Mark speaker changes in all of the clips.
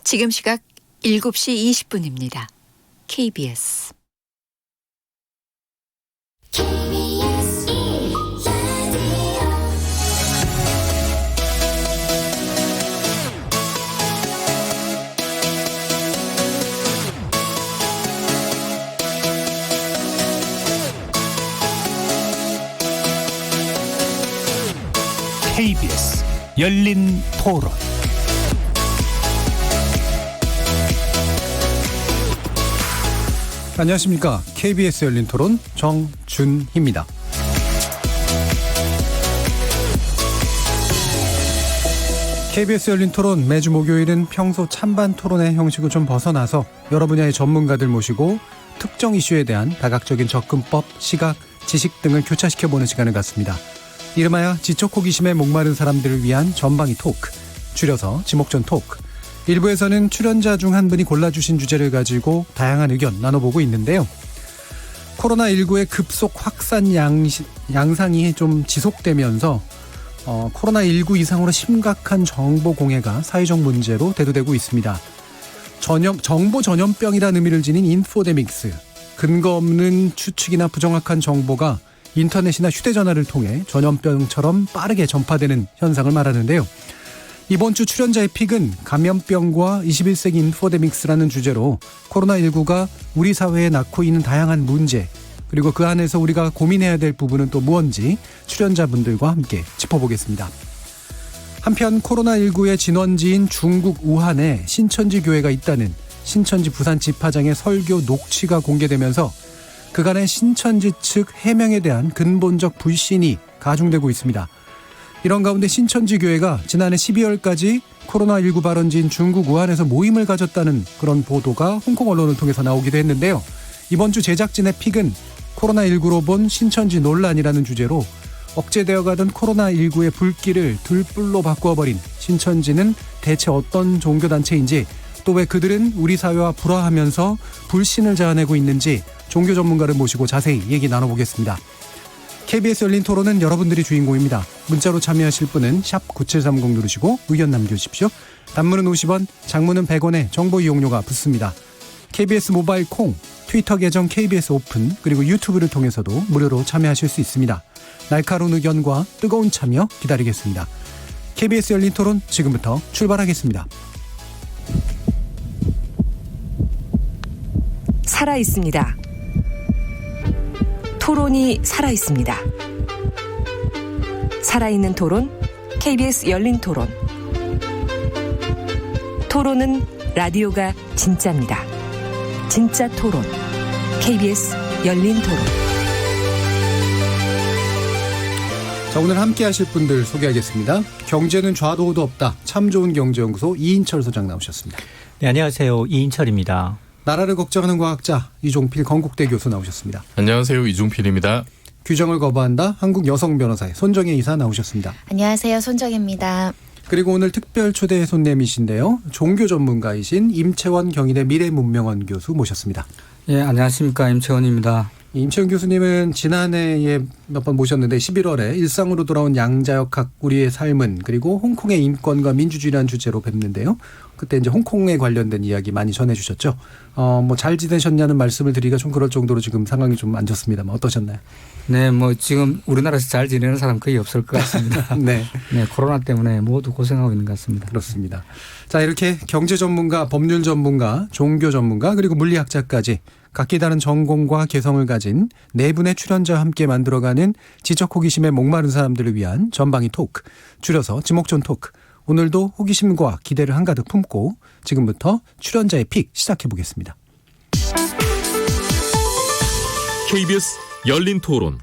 Speaker 1: 지금 시각 7시 20분입니다. KBS
Speaker 2: KBS 열린 토론.
Speaker 3: 안녕하십니까. KBS 열린 토론 정준희입니다. KBS 열린 토론 매주 목요일은 평소 찬반 토론의 형식을 좀 벗어나서 여러 분야의 전문가들 모시고 특정 이슈에 대한 다각적인 접근법, 시각, 지식 등을 교차시켜보는 시간을 갖습니다. 이름하여 지적 호기심에 목마른 사람들을 위한 전방위 토크, 줄여서 지목전 토크. 일부에서는 출연자 중 한 분이 골라주신 주제를 가지고 다양한 의견 나눠보고 있는데요. 코로나19의 급속 확산 양상이 좀 지속되면서 코로나19 이상으로 심각한 정보 공해가 사회적 문제로 대두되고 있습니다. 정보 전염병이라는 의미를 지닌 인포데믹스, 근거 없는 추측이나 부정확한 정보가 인터넷이나 휴대전화를 통해 전염병처럼 빠르게 전파되는 현상을 말하는데요. 이번 주 출연자의 픽은 감염병과 21세기 인포데믹스라는 주제로 코로나19가 우리 사회에 낳고 있는 다양한 문제, 그리고 그 안에서 우리가 고민해야 될 부분은 또 무언지 출연자분들과 함께 짚어보겠습니다. 한편 코로나19의 진원지인 중국 우한에 신천지 교회가 있다는 신천지 부산 집화장의 설교 녹취가 공개되면서 그간의 신천지 측 해명에 대한 근본적 불신이 가중되고 있습니다. 이런 가운데 신천지 교회가 지난해 12월까지 코로나19 발원지인 중국 우한에서 모임을 가졌다는 그런 보도가 홍콩 언론을 통해서 나오기도 했는데요. 이번 주 제작진의 픽은 코로나19로 본 신천지 논란이라는 주제로 억제되어 가던 코로나19의 불길을 들불로 바꾸어버린 신천지는 대체 어떤 종교단체인지, 또 왜 그들은 우리 사회와 불화하면서 불신을 자아내고 있는지 종교 전문가를 모시고 자세히 얘기 나눠보겠습니다. KBS 열린 토론은 여러분들이 주인공입니다. 문자로 참여하실 분은 샵 9730 누르시고 의견 남겨주십시오. 단문은 50원, 장문은 100원에 정보 이용료가 붙습니다. KBS 모바일 콩, 트위터 계정 KBS 오픈, 그리고 유튜브를 통해서도 무료로 참여하실 수 있습니다. 날카로운 의견과 뜨거운 참여 기다리겠습니다. KBS 열린 토론 지금부터 출발하겠습니다.
Speaker 4: 살아있습니다. 토론이 살아있습니다. 살아있는 토론, KBS 열린 토론. 토론은 라디오가 진짜입니다. 진짜 토론, KBS 열린 토론.
Speaker 3: 자, 오늘 함께 하실 분들 소개하겠습니다. 경제는 좌도 우도 없다. 참 좋은 경제연구소 이인철 소장 나오셨습니다.
Speaker 5: 네, 안녕하세요. 이인철입니다.
Speaker 3: 나라를 걱정하는 과학자 이종필 건국대 교수 나오셨습니다.
Speaker 6: 안녕하세요. 이종필입니다.
Speaker 3: 규정을 거부한다. 한국 여성 변호사의 손정혜 이사 나오셨습니다.
Speaker 7: 안녕하세요. 손정혜입니다.
Speaker 3: 그리고 오늘 특별 초대 손님이신데요. 종교 전문가이신 임채원 경희대 미래문명원 교수 모셨습니다.
Speaker 8: 예, 안녕하십니까. 임채원입니다.
Speaker 3: 임채원 교수님은 지난해에 몇 번 모셨는데 11월에 일상으로 돌아온 양자역학 우리의 삶은, 그리고 홍콩의 인권과 민주주의라는 주제로 뵙는데요. 그때 이제 홍콩에 관련된 이야기 많이 전해주셨죠. 뭐 잘 지내셨냐는 말씀을 드리기가 좀 그럴 정도로 지금 상황이 좀 안 좋습니다만 어떠셨나요?
Speaker 8: 네, 뭐 지금 우리나라에서 잘 지내는 사람 거의 없을 것 같습니다.
Speaker 3: 네.
Speaker 8: 네, 코로나 때문에 모두 고생하고 있는 것 같습니다.
Speaker 3: 그렇습니다. 자, 이렇게 경제 전문가, 법률 전문가, 종교 전문가, 그리고 물리학자까지 각기 다른 전공과 개성을 가진 네 분의 출연자와 함께 만들어가는 지적 호기심에 목마른 사람들을 위한 전방위 토크, 줄여서 지목전 토크. 오늘도 호기심과 기대를 한가득 품고 지금부터 출연자의 픽 시작해 보겠습니다.
Speaker 6: KBS 열린 토론.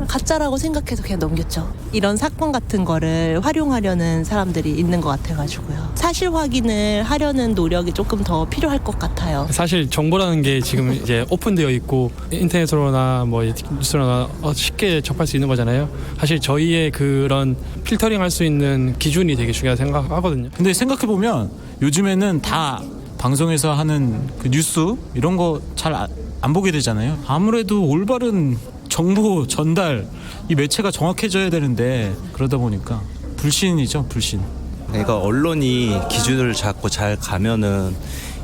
Speaker 9: 가짜라고 생각해서 그냥 넘겼죠. 이런 사건 같은 거를 활용하려는 사람들이 있는 것 같아가지고요. 사실 확인을 하려는 노력이 조금 더 필요할 것 같아요.
Speaker 10: 사실 정보라는 게 지금 이제 오픈되어 있고 인터넷으로나 뭐 뉴스로나 쉽게 접할 수 있는 거잖아요. 사실 저희의 그런 필터링 할 수 있는 기준이 되게 중요하다고 생각하거든요.
Speaker 11: 근데 생각해보면 요즘에는 다 방송에서 하는 그 뉴스 이런 거 잘 안 보게 되잖아요. 아무래도 올바른 정보 전달, 이 매체가 정확해져야 되는데 그러다 보니까 불신이죠, 불신.
Speaker 12: 그러니까 언론이 기준을 잡고 잘 가면은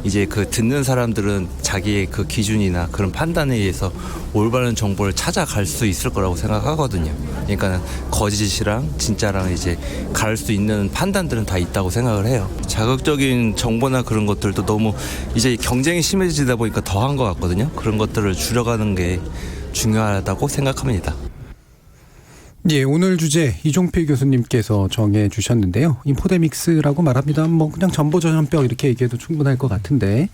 Speaker 12: 이제 그 듣는 사람들은 자기의 그 기준이나 그런 판단에 의해서 올바른 정보를 찾아갈 수 있을 거라고 생각하거든요. 그러니까 거짓이랑 진짜랑 이제 가를 수 있는 판단들은 다 있다고 생각을 해요. 자극적인 정보나 그런 것들도 너무 이제 경쟁이 심해지다 보니까 더한 것 같거든요. 그런 것들을 줄여가는 게 중요하다고 생각합니다.
Speaker 3: 예, 오늘 주제 이종필 교수님께서 정해 주셨는데요. 인포데믹스라고 말합니다. 뭐 그냥 정보전염병 이렇게 얘기해도 충분할 것 같은데,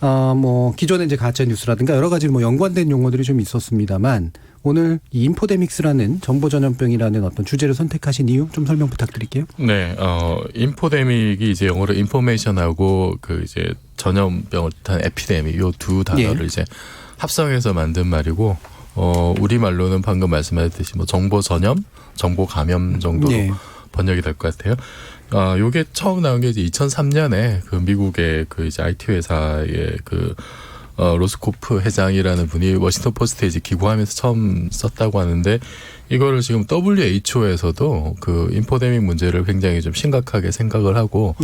Speaker 3: 뭐 기존에 이제 가짜 뉴스라든가 여러 가지 뭐 연관된 용어들이 좀 있었습니다만, 오늘 이 인포데믹스라는 정보전염병이라는 어떤 주제를 선택하신 이유 좀 설명 부탁드릴게요.
Speaker 6: 네, 인포데믹이 이제 영어로 인포메이션하고 그 이제 전염병을 뜻한 에피데믹 요 두 단어를 이제 합성해서 만든 말이고. 우리말로는 방금 말씀하셨듯이 뭐 정보 전염, 정보 감염 정도로 번역이 될 것 같아요. 요게 처음 나온 게 이제 2003년에 그 미국의 그 이제 IT 회사의 그 로스코프 회장이라는 분이 워싱턴 포스트에 이제 기고하면서 처음 썼다고 하는데, 이거를 지금 WHO에서도 그 인포데믹 문제를 굉장히 좀 심각하게 생각을 하고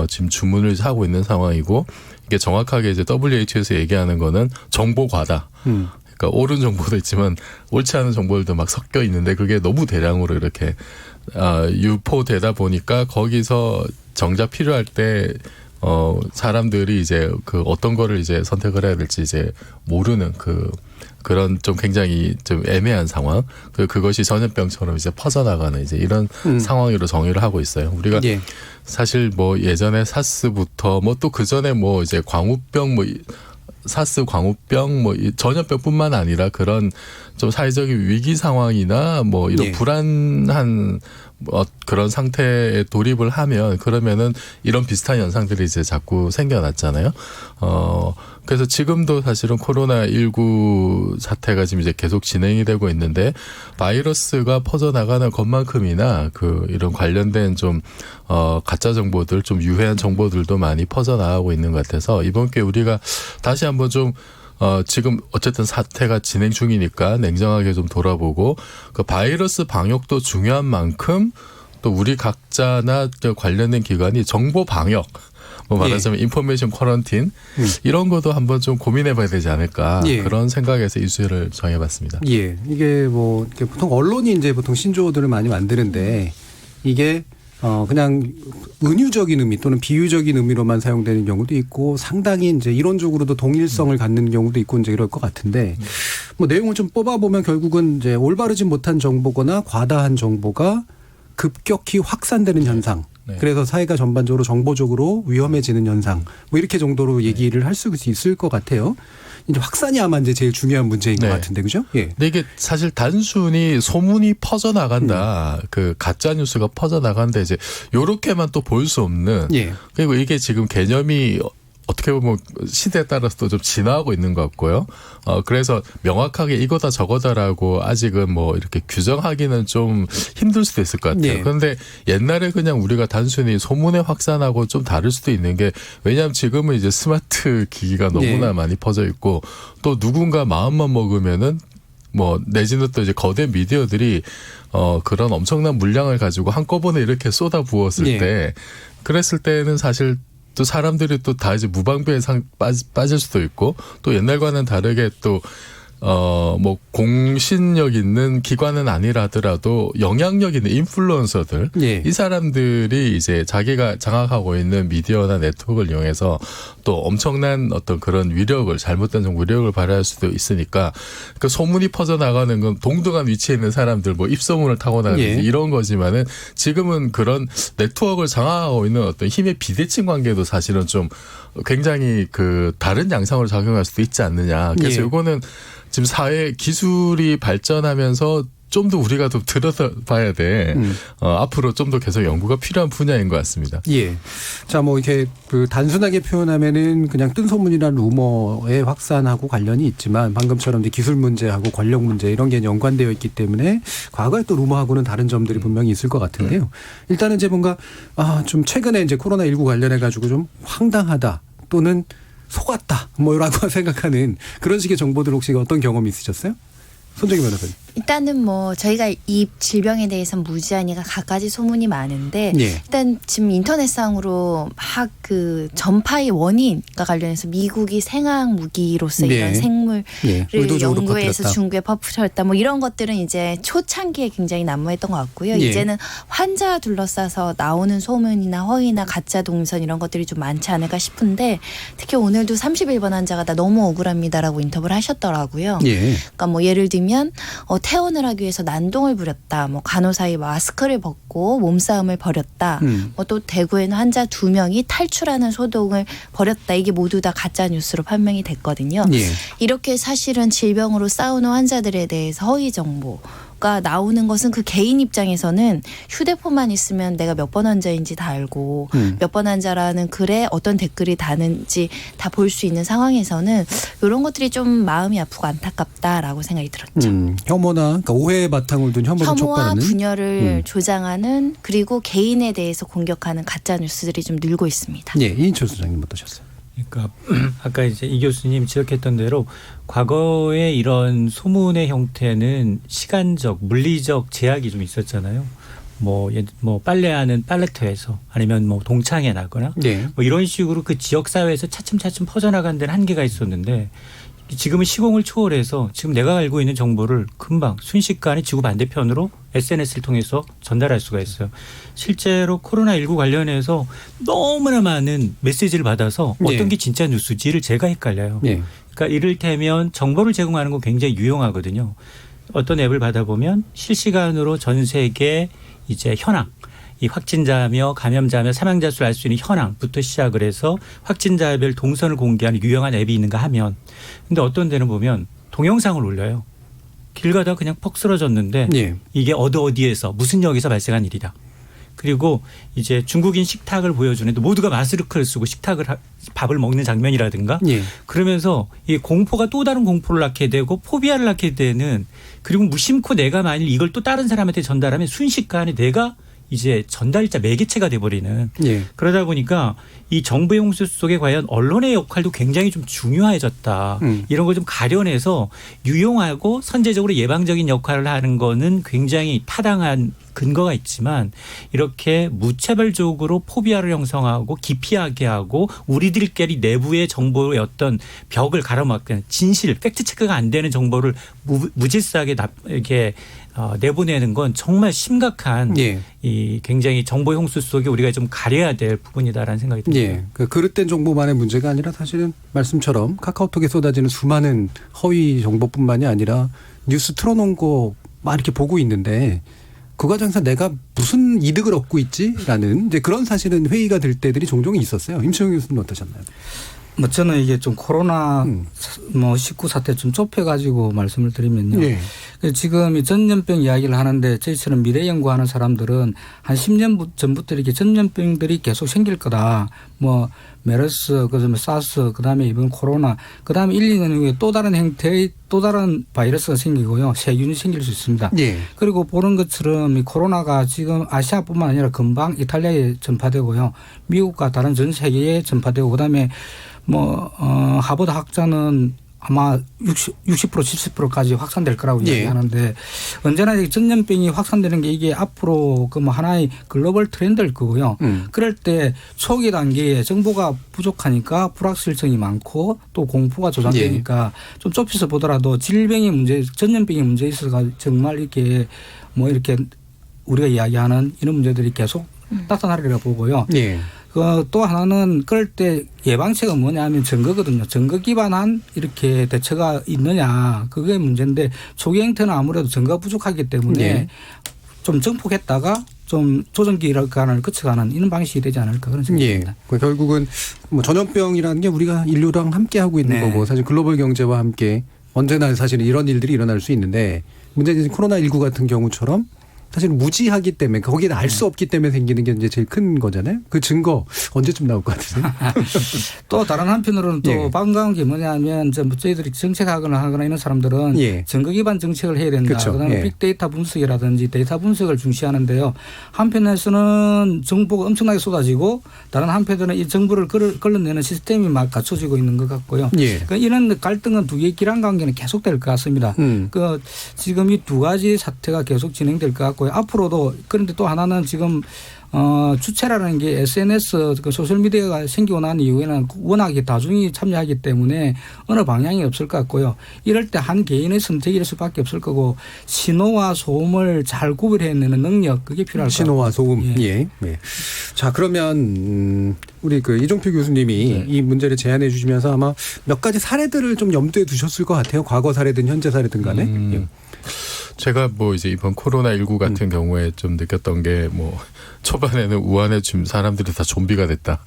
Speaker 6: 지금 주문을 하고 있는 상황이고, 이게 정확하게 이제 WHO에서 얘기하는 거는 정보 과다. 그러니까 옳은 정보도 있지만 옳지 않은 정보들도 막 섞여 있는데 그게 너무 대량으로 이렇게 유포되다 보니까 거기서 정작 필요할 때 사람들이 이제 그 어떤 거를 이제 선택을 해야 될지 이제 모르는 그런 좀 굉장히 좀 애매한 상황. 그것이 전염병처럼 이제 퍼져나가는 이제 이런 상황으로 정의를 하고 있어요. 우리가 사실 뭐 예전에 사스부터 뭐 또 그 전에 뭐 이제 광우병 뭐 사스, 광우병, 뭐 전염병뿐만 아니라 그런 좀 사회적인 위기 상황이나 뭐 이런 불안한 그런 상태에 돌입을 하면 그러면은 이런 비슷한 현상들이 이제 자꾸 생겨났잖아요. 그래서 지금도 사실은 코로나19 사태가 지금 이제 계속 진행이 되고 있는데, 바이러스가 퍼져나가는 것만큼이나 이런 관련된 좀 가짜 정보들, 좀 유해한 정보들도 많이 퍼져나가고 있는 것 같아서 이번 기회에 우리가 다시 한번 좀 지금 어쨌든 사태가 진행 중이니까 냉정하게 좀 돌아보고, 그 바이러스 방역도 중요한 만큼 또 우리 각자나 관련된 기관이 정보 방역, 뭐 말하자면 인포메이션 쿼런틴 이런 것도 한번 좀 고민해봐야 되지 않을까, 그런 생각에서 이 주제를 정해봤습니다.
Speaker 3: 예, 이게 뭐 보통 언론이 이제 보통 신조어들을 많이 만드는데 이게 그냥 은유적인 의미 또는 비유적인 의미로만 사용되는 경우도 있고, 상당히 이제 이론적으로도 동일성을 갖는 경우도 있고 이제 이럴 것 같은데, 뭐 내용을 좀 뽑아보면 결국은 이제 올바르지 못한 정보거나 과다한 정보가 급격히 확산되는 현상. 그래서 사회가 전반적으로 정보적으로 위험해지는 현상. 뭐 이렇게 정도로 얘기를 할 수 있을 것 같아요. 이제 확산이 아마 이제 제일 중요한 문제인 것 같은데, 그죠? 예.
Speaker 6: 근데 이게 사실 단순히 소문이 퍼져나간다, 그 가짜 뉴스가 퍼져나간다, 이제 요렇게만 또 볼 수 없는. 그리고 이게 지금 개념이 어떻게 보면 시대에 따라서도 좀 진화하고 있는 것 같고요. 그래서 명확하게 이거다 저거다라고 아직은 뭐 이렇게 규정하기는 좀 힘들 수도 있을 것 같아요. 그런데 옛날에 그냥 우리가 단순히 소문의 확산하고 좀 다를 수도 있는 게, 왜냐하면 지금은 이제 스마트 기기가 너무나 많이 퍼져 있고, 또 누군가 마음만 먹으면은 뭐 내지는 또 이제 거대 미디어들이 그런 엄청난 물량을 가지고 한꺼번에 이렇게 쏟아 부었을 때, 그랬을 때는 사실 또 사람들이 또 다 이제 무방비에 빠질 수도 있고, 또 옛날과는 다르게 또 뭐 공신력 있는 기관은 아니라더라도 영향력 있는 인플루언서들, 이 사람들이 이제 자기가 장악하고 있는 미디어나 네트워크를 이용해서 또 엄청난 어떤 그런 위력을, 잘못된 정보 위력을 발휘할 수도 있으니까, 그 소문이 퍼져나가는 건 동등한 위치에 있는 사람들, 뭐 입소문을 타고 나가는 이런 거지만은, 지금은 그런 네트워크를 장악하고 있는 어떤 힘의 비대칭 관계도 사실은 좀 굉장히 그 다른 양상으로 작용할 수도 있지 않느냐. 그래서 이거는 지금 사회 기술이 발전하면서 좀 더 우리가 좀 들여다봐야 돼. 앞으로 좀 더 계속 연구가 필요한 분야인 것 같습니다.
Speaker 3: 자, 뭐 이렇게 그 단순하게 표현하면은 그냥 뜬 소문이나 루머의 확산하고 관련이 있지만, 방금처럼 이제 기술 문제하고 권력 문제 이런 게 연관되어 있기 때문에 과거에 또 루머하고는 다른 점들이 분명히 있을 것 같은데요. 일단은 이제 뭔가 좀 최근에 이제 코로나19 관련해 가지고 좀 황당하다 또는 속았다 뭐라고 생각하는 그런 식의 정보들 혹시 어떤 경험이 있으셨어요? 손정희 변호사님.
Speaker 7: 일단은 뭐 저희가 이 질병에 대해서 무지하니까 갖가지 소문이 많은데
Speaker 3: 예.
Speaker 7: 일단 지금 인터넷상으로 막 그 전파의 원인과 관련해서 미국이 생화학 무기로서
Speaker 3: 네.
Speaker 7: 이런 생물을
Speaker 3: 예. 의도적으로
Speaker 7: 연구해서
Speaker 3: 퍼뜨렸다.
Speaker 7: 중국에 퍼뜨렸다. 뭐 이런 것들은 이제 초창기에 굉장히 난무했던 것 같고요.
Speaker 3: 예.
Speaker 7: 이제는 환자 둘러싸서 나오는 소문이나 허위나 가짜 동선 이런 것들이 좀 많지 않을까 싶은데 특히 오늘도 31번 환자가 나 너무 억울합니다라고 인터뷰를 하셨더라고요.
Speaker 3: 예.
Speaker 7: 그러니까 뭐 예를 들면 퇴원을 하기 위해서 난동을 부렸다. 뭐 간호사의 마스크를 벗고 몸싸움을 벌였다. 뭐 또 대구에는 환자 2명이 탈출하는 소동을 벌였다. 이게 모두 다 가짜 뉴스로 판명이 됐거든요.
Speaker 3: 예.
Speaker 7: 이렇게 사실은 질병으로 싸우는 환자들에 대해서 허위 정보가 나오는 것은 그 개인 입장에서는 휴대폰만 있으면 내가 몇 번 환자인지 다 알고 몇 번 환자라는 글에 어떤 댓글이 다는지 다 볼 수 있는 상황에서는 이런 것들이 좀 마음이 아프고 안타깝다라고 생각이 들었죠.
Speaker 3: 혐오나 그러니까 오해의 바탕을 둔 혐오를
Speaker 7: 혐오와
Speaker 3: 촉발하는
Speaker 7: 분열을 조장하는 그리고 개인에 대해서 공격하는 가짜 뉴스들이 좀 늘고 있습니다.
Speaker 3: 예, 이인철 소장님 어떠셨어요?
Speaker 5: 그러니까 아까 이제 이 교수님 지적했던 대로 과거에 이런 소문의 형태는 시간적, 물리적 제약이 좀 있었잖아요. 뭐 빨래하는 빨래터에서 아니면 뭐 동창회 나거나
Speaker 3: 네.
Speaker 5: 뭐 이런 식으로 그 지역 사회에서 차츰차츰 퍼져나가는 데는 한계가 있었는데 지금은 시공을 초월해서 지금 내가 알고 있는 정보를 금방 순식간에 지구 반대편으로 SNS를 통해서 전달할 수가 있어요. 실제로 코로나19 관련해서 너무나 많은 메시지를 받아서 어떤
Speaker 3: 예.
Speaker 5: 게 진짜 뉴스지를 제가 헷갈려요.
Speaker 3: 예.
Speaker 5: 그러니까 이를테면 정보를 제공하는 건 굉장히 유용하거든요. 어떤 앱을 받아보면 실시간으로 전 세계 이제 현황, 이 확진자며 감염자며 사망자 수를 알 수 있는 현황부터 시작을 해서 확진자별 동선을 공개하는 유용한 앱이 있는가 하면 근데 어떤 데는 보면 동영상을 올려요. 길 가다가 그냥 퍽 쓰러졌는데
Speaker 3: 예.
Speaker 5: 이게 어디에서 무슨 역에서 발생한 일이다. 그리고 이제 중국인 식탁을 보여주는데 모두가 마스크를 쓰고 밥을 먹는 장면이라든가
Speaker 3: 예.
Speaker 5: 그러면서 이 공포가 또 다른 공포를 낳게 되고 포비아를 낳게 되는 그리고 무심코 내가 만일 이걸 또 다른 사람한테 전달하면 순식간에 내가 이제 전달자 매개체가 돼버리는
Speaker 3: 예.
Speaker 5: 그러다 보니까 이 정부의 홍수 속에 과연 언론의 역할도 굉장히 좀 중요해졌다. 이런 걸 좀 가려내서 유용하고 선제적으로 예방적인 역할을 하는 거는 굉장히 타당한 근거가 있지만 이렇게 무차별적으로 포비아를 형성하고 기피하게 하고 우리들끼리 내부의 정보의 어떤 벽을 가로막는 진실, 팩트체크가 안 되는 정보를 무질서하게 이렇게 내보내는 건 정말 심각한
Speaker 3: 예.
Speaker 5: 이 굉장히 정보 홍수 속에 우리가 좀 가려야 될 부분이다라는 생각이 듭니다.
Speaker 3: 예. 그 그릇된 정보만의 문제가 아니라 사실은 말씀처럼 카카오톡에 쏟아지는 수많은 허위 정보뿐만이 아니라 뉴스 틀어놓은 거 막 이렇게 보고 있는데 그 과정에서 내가 무슨 이득을 얻고 있지라는 이제 그런 사실은 회의가 될 때들이 종종 있었어요. 임채용 교수님 어떠셨나요?
Speaker 8: 뭐 저는 이게 좀 코로나 19 사태 좀 좁혀가지고 말씀을 드리면요.
Speaker 3: 예.
Speaker 8: 지금 이 전염병 이야기를 하는데 저희처럼 미래 연구하는 사람들은 한 10년 전부터 이렇게 전염병들이 계속 생길 거다. 뭐 메르스, 그다음에 사스, 그다음에 이번 코로나, 그다음에 1, 2년 후에 또 다른 형태의 또 다른 바이러스가 생기고요. 세균이 생길 수 있습니다.
Speaker 3: 예.
Speaker 8: 그리고 보는 것처럼 이 코로나가 지금 아시아뿐만 아니라 금방 이탈리아에 전파되고요. 미국과 다른 전 세계에 전파되고 그다음에 하버드 학자는 아마 60% 70%까지 확산될 거라고
Speaker 3: 예.
Speaker 8: 이야기하는데 언제나 전염병이 확산되는 게 이게 앞으로 그 하나의 글로벌 트렌드일 거고요. 그럴 때 초기 단계에 정보가 부족하니까 불확실성이 많고 또 공포가 조장되니까 좀 좁혀서 보더라도 질병의 문제, 전염병의 문제에 있어서 정말 이렇게 이렇게 우리가 이야기하는 이런 문제들이 계속 나타나리라 보고요.
Speaker 3: 예.
Speaker 8: 또 하나는 그럴 때 예방책은 뭐냐면 증거거든요. 증거 기반한 이렇게 대처가 있느냐 그게 문제인데 초기 행태는 아무래도 증거가 부족하기 때문에
Speaker 3: 네.
Speaker 8: 좀 정폭했다가 좀 조정 기간을 거쳐가는 이런 방식이 되지 않을까 그런 생각입니다.
Speaker 3: 예. 결국은 전염병이라는 게 우리가 인류랑 함께 하고 있는
Speaker 8: 네.
Speaker 3: 거고 사실 글로벌 경제와 함께 언제나 사실 이런 일들이 일어날 수 있는데 문제는 코로나19 같은 경우처럼 사실 무지하기 때문에 거기는 알 수 없기 때문에 생기는 게 이제 제일 큰 거잖아요. 그 증거 언제쯤 나올 것 같으세요?
Speaker 8: 또 다른 한편으로는 또
Speaker 3: 예.
Speaker 8: 반가운 게 뭐냐면 저희들이 정책하거나 이런 사람들은
Speaker 3: 예.
Speaker 8: 증거 기반 정책을 해야 된다.
Speaker 3: 그렇죠.
Speaker 8: 그다음에
Speaker 3: 예.
Speaker 8: 빅데이터 분석이라든지 데이터 분석을 중시하는데요. 한편에서는 정보가 엄청나게 쏟아지고 다른 한편에는 이 정보를 걸러내는 시스템이 막 갖춰지고 있는 것 같고요.
Speaker 3: 예.
Speaker 8: 그러니까 이런 갈등은 두 개의 길한 관계는 계속될 것 같습니다. 그 지금 이 두 가지 사태가 계속 진행될 것 같고요. 앞으로도 그런데 또 하나는 지금 주체라는 게 SNS 그 소셜미디어가 생기고 난 이후에는 워낙에 다중이 참여하기 때문에 어느 방향이 없을 것 같고요. 이럴 때 한 개인의 선택일 수밖에 없을 거고 신호와 소음을 잘 구별해내는 능력 그게 필요할 것 같아요.
Speaker 3: 신호와 소음. 예. 예. 자, 그러면 우리 그 이종필 교수님이 이 문제를 제안해 주시면서 아마 몇 가지 사례들을 좀 염두에 두셨을 것 같아요. 과거 사례든 현재 사례든 간에. 예.
Speaker 6: 제가 뭐 이제 이번 코로나19 같은 경우에 좀 느꼈던 게 뭐 초반에는 우한에 지금 사람들이 다 좀비가 됐다.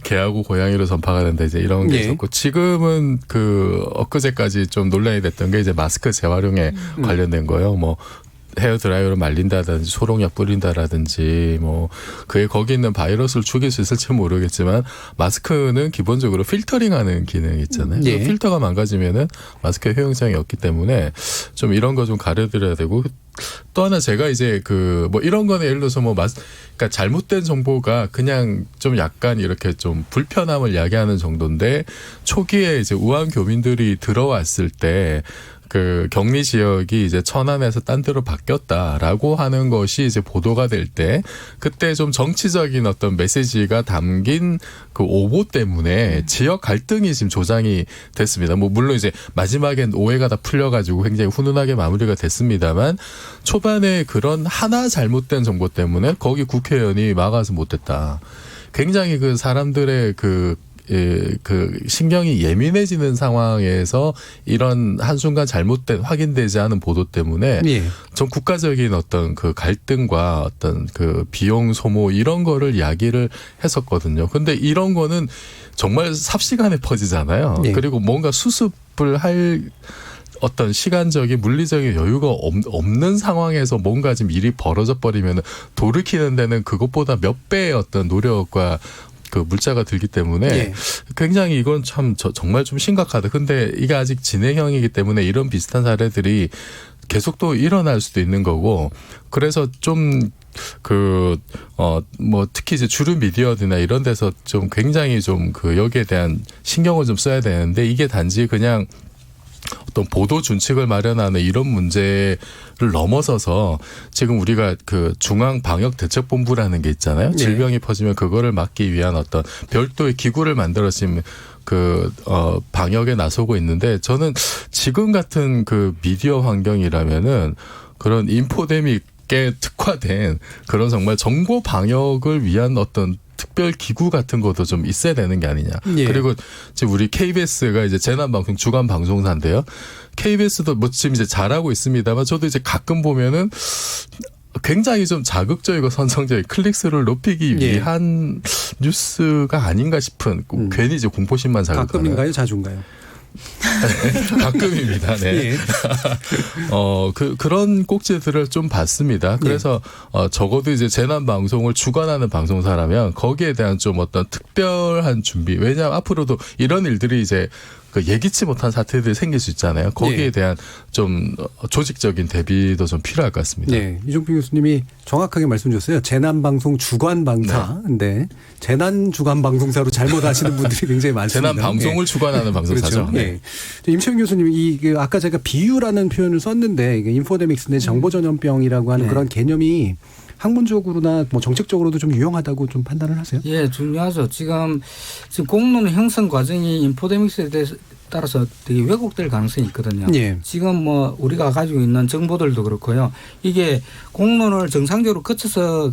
Speaker 6: 개하고 고양이로 전파가 된다 이제 이런 게
Speaker 3: 예.
Speaker 6: 있었고 지금은 그 엊그제까지 좀 논란이 됐던 게 이제 마스크 재활용에 관련된 거예요. 뭐 헤어 드라이어로 말린다든지 소독약 뿌린다라든지 뭐 그게 거기 있는 바이러스를 죽일 수 있을지 모르겠지만 마스크는 기본적으로 필터링하는 기능이 있잖아요.
Speaker 3: 예.
Speaker 6: 필터가 망가지면은 마스크의 효용성이 없기 때문에 좀 이런 거 좀 가려드려야 되고 또 하나 제가 이제 그 뭐 이런 거는 예를 들어서 뭐 그러니까 잘못된 정보가 그냥 좀 약간 이렇게 좀 불편함을 야기하는 정도인데 초기에 이제 우한 교민들이 들어왔을 때 그 격리 지역이 이제 천안에서 딴 데로 바뀌었다라고 하는 것이 이제 보도가 될 때 그때 좀 정치적인 어떤 메시지가 담긴 그 오보 때문에 지역 갈등이 지금 조장이 됐습니다. 뭐 물론 이제 마지막엔 오해가 다 풀려가지고 굉장히 훈훈하게 마무리가 됐습니다만 초반에 그런 하나 잘못된 정보 때문에 거기 국회의원이 막아서 못했다. 굉장히 그 사람들의 그 신경이 예민해지는 상황에서 이런 한순간 잘못된 확인되지 않은 보도 때문에
Speaker 3: 예.
Speaker 6: 전 국가적인 어떤 그 갈등과 어떤 그 비용 소모 이런 거를 이야기를 했었거든요. 근데 이런 거는 정말 삽시간에 퍼지잖아요.
Speaker 3: 예.
Speaker 6: 그리고 뭔가 수습을 할 어떤 시간적인 물리적인 여유가 없는 상황에서 뭔가 지금 일이 벌어져 버리면 돌이키는 데는 그것보다 몇 배의 어떤 노력과 그 물자가 들기 때문에
Speaker 3: 예.
Speaker 6: 굉장히 이건 참 정말 좀 심각하다. 근데 이게 아직 진행형이기 때문에 이런 비슷한 사례들이 계속 또 일어날 수도 있는 거고 그래서 좀 뭐 특히 이제 주류 미디어들이나 이런 데서 좀 굉장히 좀 그 여기에 대한 신경을 좀 써야 되는데 이게 단지 그냥 어떤 보도 준칙을 마련하는 이런 문제를 넘어서서 지금 우리가 그 중앙방역대책본부라는 게 있잖아요.
Speaker 3: 네.
Speaker 6: 질병이 퍼지면 그거를 막기 위한 어떤 별도의 기구를 만들어 지금 방역에 나서고 있는데 저는 지금 같은 그 미디어 환경이라면은 그런 인포데믹에 특화된 그런 정말 정보 방역을 위한 어떤 특별 기구 같은 것도 좀 있어야 되는 게 아니냐.
Speaker 3: 예.
Speaker 6: 그리고 지금 우리 KBS가 이제 재난방송 주간 방송사인데요. KBS도 뭐 지금 이제 잘하고 있습니다만 저도 이제 가끔 보면은 굉장히 좀 자극적이고 선정적인 클릭수를 높이기
Speaker 3: 예.
Speaker 6: 위한 뉴스가 아닌가 싶은 괜히 이제 공포심만 자극하는.
Speaker 3: 가끔인가요? 자주인가요?
Speaker 6: 가끔입니다. 네.
Speaker 3: 예.
Speaker 6: 그런 꼭지들을 좀 봤습니다. 그래서 적어도 이제 재난 방송을 주관하는 방송사라면 거기에 대한 좀 어떤 특별한 준비. 왜냐하면 앞으로도 이런 일들이 이제 그 예기치 못한 사태들이 생길 수 있잖아요. 거기에
Speaker 3: 예.
Speaker 6: 대한 좀 조직적인 대비도 좀 필요할 것 같습니다.
Speaker 3: 네, 이종필 교수님이 정확하게 말씀 주셨어요. 재난방송 주관방사. 근데 재난주관방송사로 잘못 아시는 분들이 굉장히 많습니다.
Speaker 6: 재난 방송을 주관하는 방송사죠.
Speaker 3: 그렇죠. 네. 임채훈 교수님, 아까 제가 비유라는 표현을 썼는데 이게 인포데믹스인데 정보전염병이라고 하는 그런 개념이 학문적으로나 뭐 정책적으로도 좀 유용하다고 좀 판단을 하세요?
Speaker 8: 예, 중요하죠. 지금 공론 형성 과정이 인포데믹스에 대해서 따라서 되게 왜곡될 가능성이 있거든요.
Speaker 3: 예.
Speaker 8: 지금 뭐 우리가 가지고 있는 정보들도 그렇고요. 이게 공론을 정상적으로 거쳐서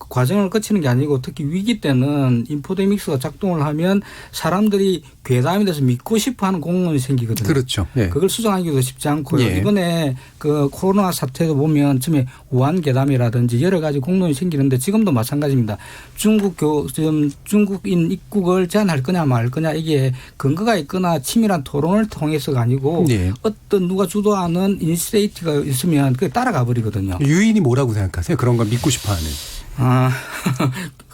Speaker 8: 과정을 거치는 게 아니고 특히 위기 때는 인포데믹스가 작동을 하면 사람들이 괴담에 대해서 믿고 싶어하는 공론이 생기거든요.
Speaker 3: 그렇죠. 예.
Speaker 8: 그걸 수정하기도 쉽지 않고요.
Speaker 3: 예.
Speaker 8: 이번에 그 코로나 사태도 보면 처음에 우한 괴담이라든지 여러 가지 공론이 생기는데 지금도 마찬가지입니다. 중국인 입국을 제한할 거냐 말 거냐 이게 근거가 있거나 치밀한 토론을 통해서가 아니고
Speaker 3: 예.
Speaker 8: 어떤 누가 주도하는 인시데이트가 있으면 그게 따라가 버리거든요.
Speaker 3: 유인이 뭐라고 생각하세요? 그런 걸 믿고 싶어하는.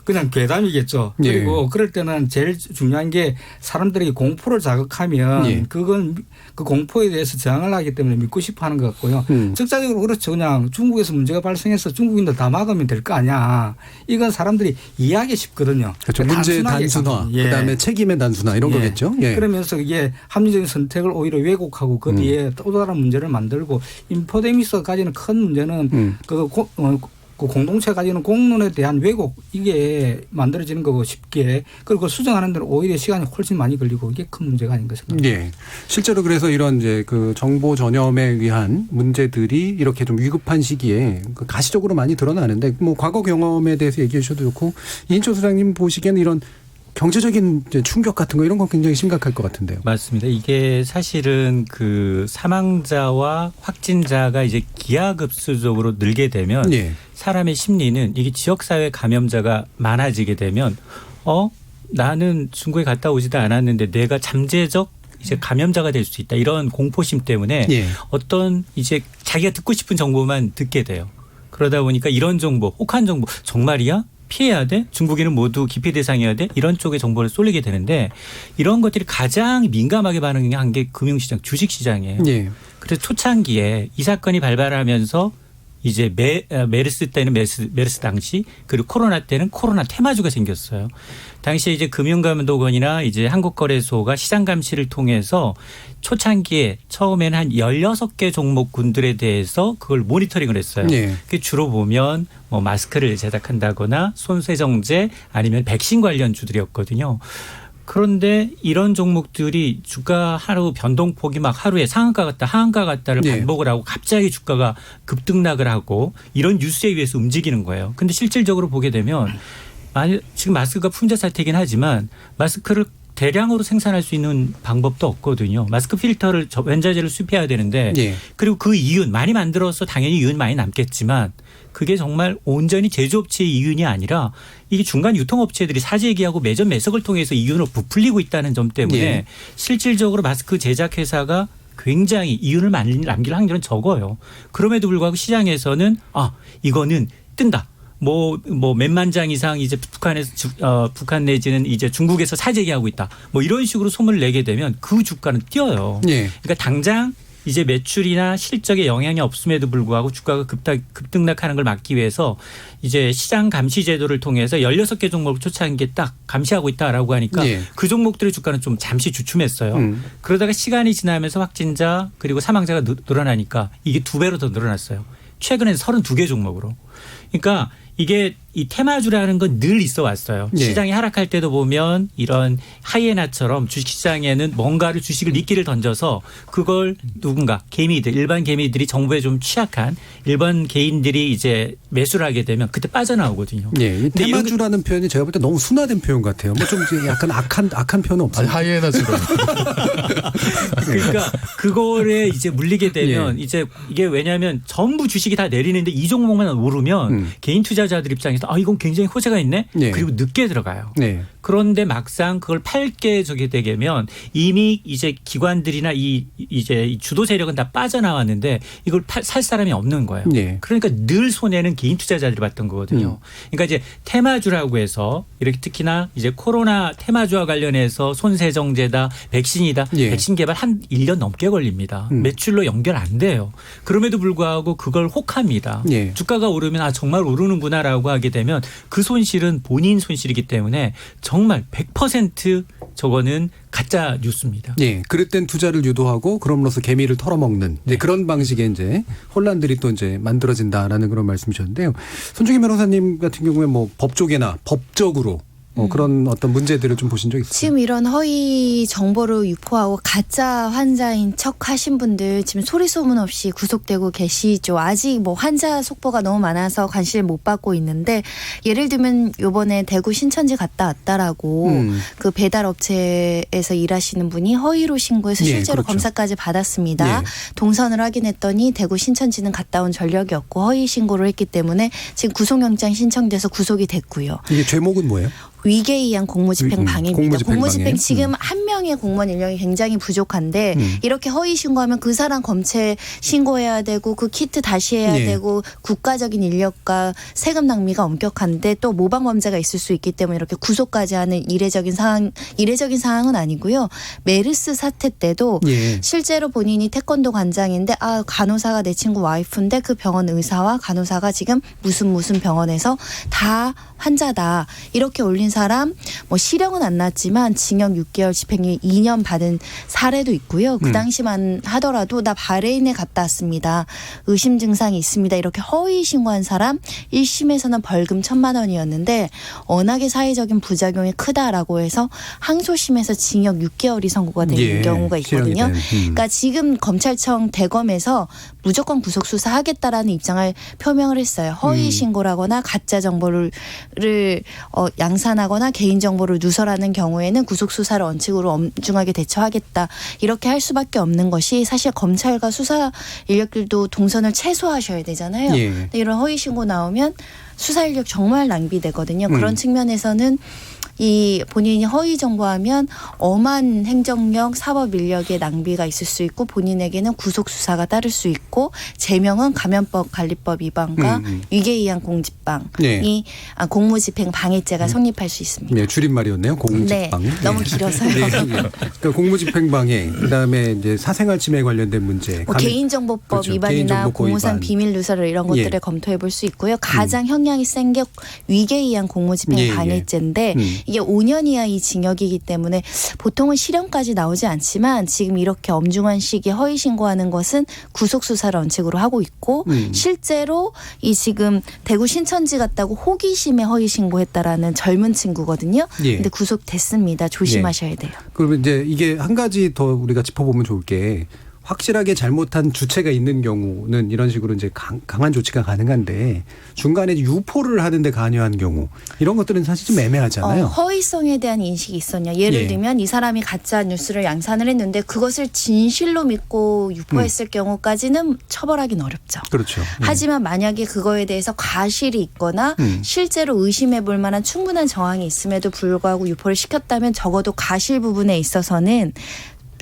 Speaker 8: 그냥 괴담이겠죠.
Speaker 3: 예.
Speaker 8: 그리고 그럴 때는 제일 중요한 게 사람들이 공포를 자극하면
Speaker 3: 예.
Speaker 8: 그건 그 공포에 대해서 저항을 하기 때문에 믿고 싶어 하는 것 같고요. 적자적으로 그렇죠. 그냥 중국에서 문제가 발생해서 중국인들 다 막으면 될 거 아니야. 이건 사람들이 이해하기 쉽거든요.
Speaker 3: 그렇죠. 문제의 단순화,
Speaker 8: 예.
Speaker 3: 그다음에 책임의 단순화 이런
Speaker 8: 예.
Speaker 3: 거겠죠. 예.
Speaker 8: 그러면서 이게 합리적인 선택을 오히려 왜곡하고 그 뒤에 또 다른 문제를 만들고 인포데믹스가 가지는 큰 문제는 그 공동체가 가지는 공론에 대한 왜곡 이게 만들어지는 거고 쉽게 그리고 그걸 수정하는 데는 오히려 시간이 훨씬 많이 걸리고 이게 큰 문제가 아닌가 생각합니다.
Speaker 3: 예. 실제로 그래서 이런 이제 그 정보 전염에 의한 문제들이 이렇게 좀 위급한 시기에 그 가시적으로 많이 드러나는데 뭐 과거 경험에 대해서 얘기해 주셔도 좋고 이인초 소장님 보시기에는 이런 경제적인 이제 충격 같은 거 이런 건 굉장히 심각할 것 같은데요.
Speaker 5: 맞습니다. 이게 사실은 그 사망자와 확진자가 이제 기하급수적으로 늘게 되면
Speaker 3: 예.
Speaker 5: 사람의 심리는 이게 지역사회 감염자가 많아지게 되면 나는 중국에 갔다 오지도 않았는데 내가 잠재적 이제 감염자가 될 수 있다. 이런 공포심 때문에
Speaker 3: 예.
Speaker 5: 어떤 이제 자기가 듣고 싶은 정보만 듣게 돼요. 그러다 보니까 이런 정보, 혹한 정보 정말이야? 피해야 돼? 중국인은 모두 기피 대상이어야 돼? 이런 쪽에 정보를 쏠리게 되는데 이런 것들이 가장 민감하게 반응한 게 금융시장, 주식시장이에요.
Speaker 3: 예.
Speaker 5: 그래서 초창기에 이 사건이 발발하면서 이제 메르스 때는 메르스 당시 그리고 코로나 때는 코로나 테마주가 생겼어요. 당시에 이제 금융감독원이나 이제 한국거래소가 시장 감시를 통해서 초창기에 처음에는 한 16개 종목군들에 대해서 그걸 모니터링을 했어요.
Speaker 3: 네.
Speaker 5: 그게 주로 보면 뭐 마스크를 제작한다거나 손세정제 아니면 백신 관련 주들이었거든요. 그런데 이런 종목들이 주가 하루 변동폭이 막 하루에 상한가 갔다 하한가 갔다를
Speaker 3: 네.
Speaker 5: 반복을 하고 갑자기 주가가 급등락을 하고 이런 뉴스에 의해서 움직이는 거예요. 근데 실질적으로 보게 되면 지금 마스크가 품절 사태이긴 하지만 마스크를 대량으로 생산할 수 있는 방법도 없거든요. 마스크 필터를 원자재를 수입해야 되는데
Speaker 3: 예.
Speaker 5: 그리고 그 이윤 많이 만들어서 당연히 이윤 많이 남겠지만 그게 정말 온전히 제조업체의 이윤이 아니라 이게 중간 유통업체들이 사재기하고 매점 매석을 통해서 이윤을 부풀리고 있다는 점 때문에
Speaker 3: 예.
Speaker 5: 실질적으로 마스크 제작 회사가 굉장히 이윤을 남길 확률은 적어요. 그럼에도 불구하고 시장에서는 이거는 뜬다. 뭐 몇만 장 이상 이제 북한 내지는 이제 중국에서 사재기하고 있다. 뭐 이런 식으로 소문을 내게 되면 그 주가는 뛰어요.
Speaker 3: 예.
Speaker 5: 그러니까 당장 이제 매출이나 실적에 영향이 없음에도 불구하고 주가가 급등락하는 걸 막기 위해서 이제 시장 감시 제도를 통해서 16개 종목을 초창기에 딱 감시하고 있다라고 하니까
Speaker 3: 예.
Speaker 5: 그 종목들의 주가는 좀 잠시 주춤했어요. 그러다가 시간이 지나면서 확진자 그리고 사망자가 늘어나니까 이게 2배로 더 늘어났어요. 최근에는 32개 종목으로. 그러니까 이게 이 테마주라는 건 늘 있어 왔어요.
Speaker 3: 예.
Speaker 5: 시장이 하락할 때도 보면 이런 하이에나처럼 주식시장에는 뭔가를 주식을 미끼를 던져서 그걸 누군가 개미들 일반 개미들이 정보에 좀 취약한 일반 개인들이 이제 매수를 하게 되면 그때 빠져나오거든요.
Speaker 3: 예. 이 테마주라는 표현이 제가 볼 때 너무 순화된 표현 같아요. 뭐 좀 약간 악한 표현은 없어요.
Speaker 6: 하이에나처럼.
Speaker 5: 그러니까 그거에 이제 물리게 되면
Speaker 3: 예.
Speaker 5: 이제 이게 왜냐하면 전부 주식이 다 내리는데 이 종목만 오르면 개인 투자자들 입장에서 이건 굉장히 호재가 있네.
Speaker 3: 예.
Speaker 5: 그리고 늦게 들어가요.
Speaker 3: 네.
Speaker 5: 그런데 막상 그걸 팔게 저게 되면 이미 이제 기관들이나 이제 이 주도 세력은 다 빠져나왔는데 이걸 살 사람이 없는 거예요.
Speaker 3: 네.
Speaker 5: 그러니까 늘 손해는 개인 투자자들이 봤던 거거든요. 그러니까 이제 테마주라고 해서 이렇게 특히나 이제 코로나 테마주와 관련해서 손세정제다, 백신이다,
Speaker 3: 예.
Speaker 5: 백신 개발 한 1년 넘게 걸립니다. 매출로 연결 안 돼요. 그럼에도 불구하고 그걸 혹합니다.
Speaker 3: 예.
Speaker 5: 주가가 오르면 정말 오르는구나라고 하게 되면 그 손실은 본인 손실이기 때문에 정말 100% 저거는 가짜 뉴스입니다.
Speaker 3: 예. 그럴 땐 투자를 유도하고 그럼으로써 개미를 털어먹는 이제 그런 방식의 이제 혼란들이 또 이제 만들어진다라는 그런 말씀이셨는데요. 손중기 변호사님 같은 경우에 뭐 법 쪽에나 법적으로 그런 어떤 문제들을 좀 보신 적 있어요?
Speaker 7: 지금 이런 허위 정보를 유포하고 가짜 환자인 척 하신 분들 지금 소리 소문 없이 구속되고 계시죠. 아직 뭐 환자 속보가 너무 많아서 관심을 못 받고 있는데 예를 들면 요번에 대구 신천지 갔다 왔다라고 그 배달 업체에서 일하시는 분이 허위로 신고해서
Speaker 3: 예,
Speaker 7: 실제로
Speaker 3: 그렇죠.
Speaker 7: 검사까지 받았습니다.
Speaker 3: 예.
Speaker 7: 동선을 확인했더니 대구 신천지는 갔다 온 전력이 없고 허위 신고를 했기 때문에 지금 구속영장 신청돼서 구속이 됐고요.
Speaker 3: 이게 죄목은 뭐예요?
Speaker 7: 위계이한 공무집행 방해입니다.
Speaker 3: 공무집행
Speaker 7: 공무집행
Speaker 3: 방해.
Speaker 7: 지금 한 명의 공무원 인력이 굉장히 부족한데 이렇게 허위 신고하면 그 사람 검체 신고해야 되고 그 키트 다시 해야
Speaker 3: 예.
Speaker 7: 되고 국가적인 인력과 세금 낭비가 엄격한데 또 모방 범죄가 있을 수 있기 때문에 이렇게 구속까지 하는 이례적인 상황은 아니고요. 메르스 사태 때도
Speaker 3: 예.
Speaker 7: 실제로 본인이 태권도 관장인데 간호사가 내 친구 와이프인데 그 병원 의사와 간호사가 지금 무슨 병원에서 다 환자다 이렇게 올린 사람 뭐 실형은 안 났지만 징역 6개월 집행유예 2년 받은 사례도 있고요. 그 당시만 하더라도 나 바레인에 갔다 왔습니다. 의심 증상이 있습니다. 이렇게 허위 신고한 사람 1심에서는 벌금 1,000만 원이었는데 워낙에 사회적인 부작용이 크다라고 해서 항소심에서 징역 6개월이 선고가 되는
Speaker 3: 예,
Speaker 7: 경우가 있거든요.
Speaker 3: 실형이 된.
Speaker 7: 그러니까 지금 검찰청 대검에서 무조건 구속 수사하겠다라는 입장을 표명을 했어요. 허위 신고라거나 가짜 정보를 양산하거나 개인정보를 누설하는 경우에는 구속수사를 원칙으로 엄중하게 대처하겠다. 이렇게 할 수밖에 없는 것이 사실 검찰과 수사 인력들도 동선을 최소화하셔야 되잖아요.
Speaker 3: 예.
Speaker 7: 근데 이런 허위 신고 나오면 수사 인력 정말 낭비되거든요. 그런 측면에서는 이 본인이 허위 정보하면 엄한 행정력, 사법 인력의 낭비가 있을 수 있고 본인에게는 구속 수사가 따를 수 있고 제명은 감염법 관리법 위반과 위계이한 공직방이
Speaker 3: 네.
Speaker 7: 공무집행 방해죄가 성립할 수 있습니다.
Speaker 3: 네, 줄임말이었네요. 공무집방.
Speaker 7: 네, 너무 길어서요.
Speaker 3: 네. 그러니까 공무집행방해, 그다음에 이제 사생활 침해 관련된 문제,
Speaker 7: 뭐 개인정보법
Speaker 3: 그렇죠.
Speaker 7: 위반이나
Speaker 3: 개인정보법
Speaker 7: 공무상
Speaker 3: 위반.
Speaker 7: 비밀 누설 이런 것들을
Speaker 3: 예.
Speaker 7: 검토해 볼 수 있고요. 가장 형량이 센 게 위계이한 공무집행
Speaker 3: 예, 예.
Speaker 7: 방해죄인데 이게 5년 이하의 징역이기 때문에 보통은 실형까지 나오지 않지만 지금 이렇게 엄중한 시기에 허위 신고하는 것은 구속 수사를 원칙으로 하고 있고 실제로 이 지금 대구 신천지 갔다고 호기심에 허위 신고했다라는 젊은 친구거든요.
Speaker 3: 예.
Speaker 7: 근데 구속됐습니다. 조심하셔야 돼요.
Speaker 3: 그러면 이제 이게 한 가지 더 우리가 짚어보면 좋을 게 확실하게 잘못한 주체가 있는 경우는 이런 식으로 이제 강한 조치가 가능한데 중간에 유포를 하는데 관여한 경우 이런 것들은 사실 좀 애매하잖아요.
Speaker 7: 허위성에 대한 인식이 있었냐. 예를
Speaker 3: 예.
Speaker 7: 들면 이 사람이 가짜 뉴스를 양산을 했는데 그것을 진실로 믿고 유포했을 경우까지는 처벌하기는 어렵죠.
Speaker 3: 그렇죠.
Speaker 7: 하지만 만약에 그거에 대해서 과실이 있거나 실제로 의심해 볼 만한 충분한 정황이 있음에도 불구하고 유포를 시켰다면 적어도 과실 부분에 있어서는